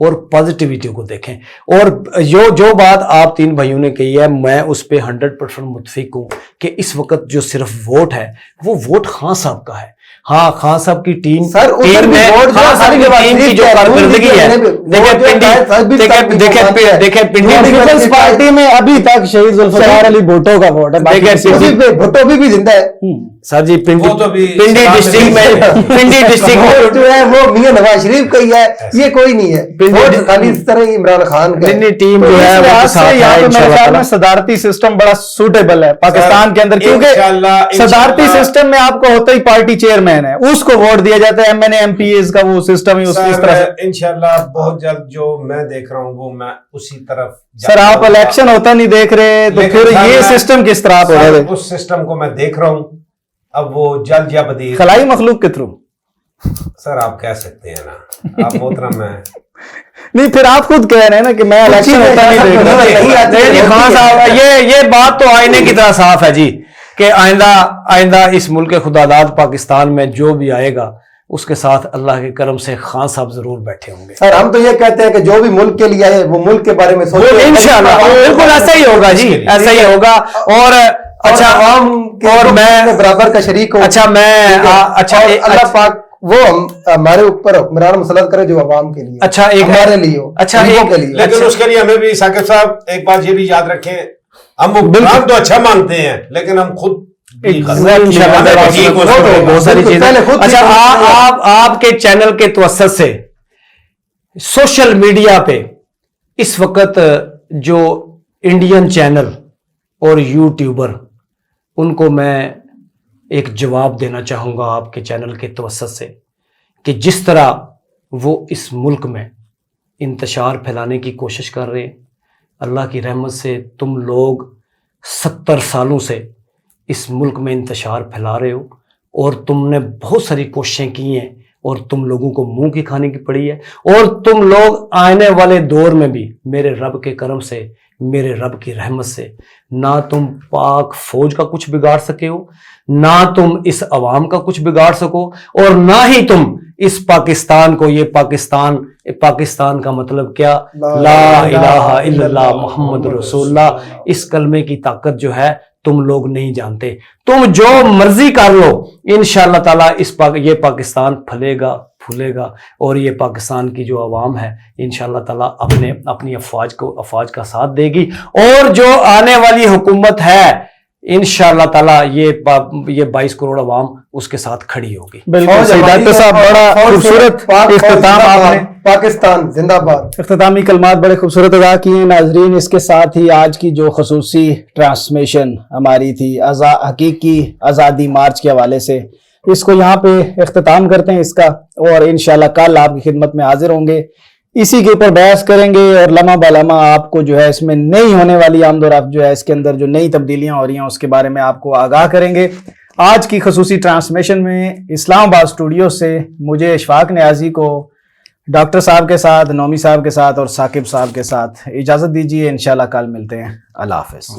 اور پازیٹیویٹی کو دیکھیں. اور جو بات آپ تین بھائیوں نے کہی ہے میں اس پہ 100% متفق ہوں کہ اس وقت جو صرف ووٹ ہے وہ ووٹ خان صاحب کا ہے. ہاں خان صاحب کی ٹیم سر ٹیم میں خان صاحب کی ٹیم کی جو کارکردگی ہے دیکھیں پیپلز پارٹی میں ابھی تک شہید ذوالفقار علی بھٹو کا ووٹ ہے. بھٹو بھی زندہ ہے سر جی پنڈی وہ تو بھی ڈسٹرکٹ میں پنڈی ڈسٹرکٹ ووٹ جو ہے وہ میاں نواز شریف کا ہی ہے, یہ کوئی نہیں ہے ووٹ خالی اس طرح ہی عمران خان کا ہے. ٹیم جو ہے وہ ساتھ ہے یہاں پہ میرے خیال میں صدارتی سسٹم بڑا سوٹیبل ہے پاکستان کے اندر, کیونکہ صدارتی سسٹم میں آپ کو ہوتا ہی پارٹی چیئرمین ہے, اس کو ووٹ دیا جاتا ہے, MNA MPs کا وہ سسٹم ہی اس طرح سے. انشاءاللہ بہت جلد جو میں دیکھ رہا ہوں وہ میں اسی طرف. سر آپ الیکشن ہوتا نہیں دیکھ رہے تو پھر یہ سسٹم کس طرح آپ ہو رہے ہیں؟ اس سسٹم کو میں دیکھ رہا ہوں, اب وہ جلد یا بدیر خلائی مخلوق کے تھرو. سر آپ کہہ سکتے ہیں نا, آپ محترم میں نہیں پھر آپ خود کہہ رہے ہیں نا کہ میں الیکشن ہوتا نہیں دیکھ رہا. نہیں خان صاحب یہ بات تو آئینے کی طرح صاف ہے جی کہ آئندہ اس ملک خدا داد پاکستان میں جو بھی آئے گا اس کے ساتھ اللہ کے کرم سے خان صاحب ضرور بیٹھے ہوں گے. سر ہم تو یہ کہتے ہیں کہ جو بھی ملک کے لیے آئے وہ ملک کے بارے میں سوچے. انشاءاللہ بالکل ایسا ہی ہوگا جی, ایسا ہی ہوگا. اور اچھا اور میں برابر کا شریک ہوں. اچھا میں اچھا اللہ پاک وہ ہمارے اوپر حکمران مسلط کرے جو عوام کے لیے, اچھا ایک ہمارے لیے ہو, اچھا کے لیے. لیکن اس کے لیے ہمیں بھی ثاقب صاحب ایک بات یہ بھی یاد رکھیں, ہم حکمران تو اچھا مانتے ہیں لیکن ہم خود بہت ساری چیزیں. اچھا آپ کے چینل کے توسط سے سوشل میڈیا پہ اس وقت جو انڈین چینل اور یوٹیوبر ان کو میں ایک جواب دینا چاہوں گا آپ کے چینل کے توسط سے کہ جس طرح وہ اس ملک میں انتشار پھیلانے کی کوشش کر رہے ہیں, اللہ کی رحمت سے تم لوگ 70 سالوں سے اس ملک میں انتشار پھیلا رہے ہو اور تم نے بہت ساری کوششیں کی ہیں اور تم لوگوں کو منہ کی کھانے کی پڑی ہے, اور تم لوگ آنے والے دور میں بھی میرے رب کے کرم سے میرے رب کی رحمت سے نہ تم پاک فوج کا کچھ بگاڑ سکے ہو, نہ تم اس عوام کا کچھ بگاڑ سکو, اور نہ ہی تم اس پاکستان کو, یہ پاکستان کا مطلب کیا, لا الہ الا اللہ محمد رسول اللہ, اس کلمے کی طاقت جو ہے تم لوگ نہیں جانتے. تم جو مرضی کر لو انشاءاللہ تعالیٰ یہ پاکستان پھلے گا پھولے گا, اور یہ پاکستان کی جو عوام ہے انشاءاللہ تعالیٰ اپنی افواج کا ساتھ دے گی, اور جو آنے والی حکومت ہے انشاءاللہ تعالیٰ یہ 22 کروڑ عوام اس کے ساتھ کھڑی ہوگی. بالکل ڈاکٹر صاحب بڑا خوبصورت اختتام آپ نے, پاکستان زندہ باد, اختتامی کلمات بڑے خوبصورت ادا کیے ہیں. ناظرین اس کے ساتھ ہی آج کی جو خصوصی ٹرانسمیشن ہماری تھی حقیقی آزادی مارچ کے حوالے سے, اس کو یہاں پہ اختتام کرتے ہیں اس کا, اور انشاءاللہ کل آپ کی خدمت میں حاضر ہوں گے, اسی کے اوپر بحث کریں گے, اور لمحہ بلمحہ آپ کو جو ہے اس میں نئی ہونے والی آمد و رفت جو ہے اس کے اندر جو نئی تبدیلیاں ہو رہی ہیں اس کے بارے میں آپ کو آگاہ کریں گے. آج کی خصوصی ٹرانسمیشن میں اسلام آباد اسٹوڈیو سے مجھے اشفاق نیازی کو ڈاکٹر صاحب کے ساتھ, نومی صاحب کے ساتھ اور ثاقب صاحب کے ساتھ اجازت دیجیے. انشاءاللہ کل ملتے ہیں. اللہ حافظ.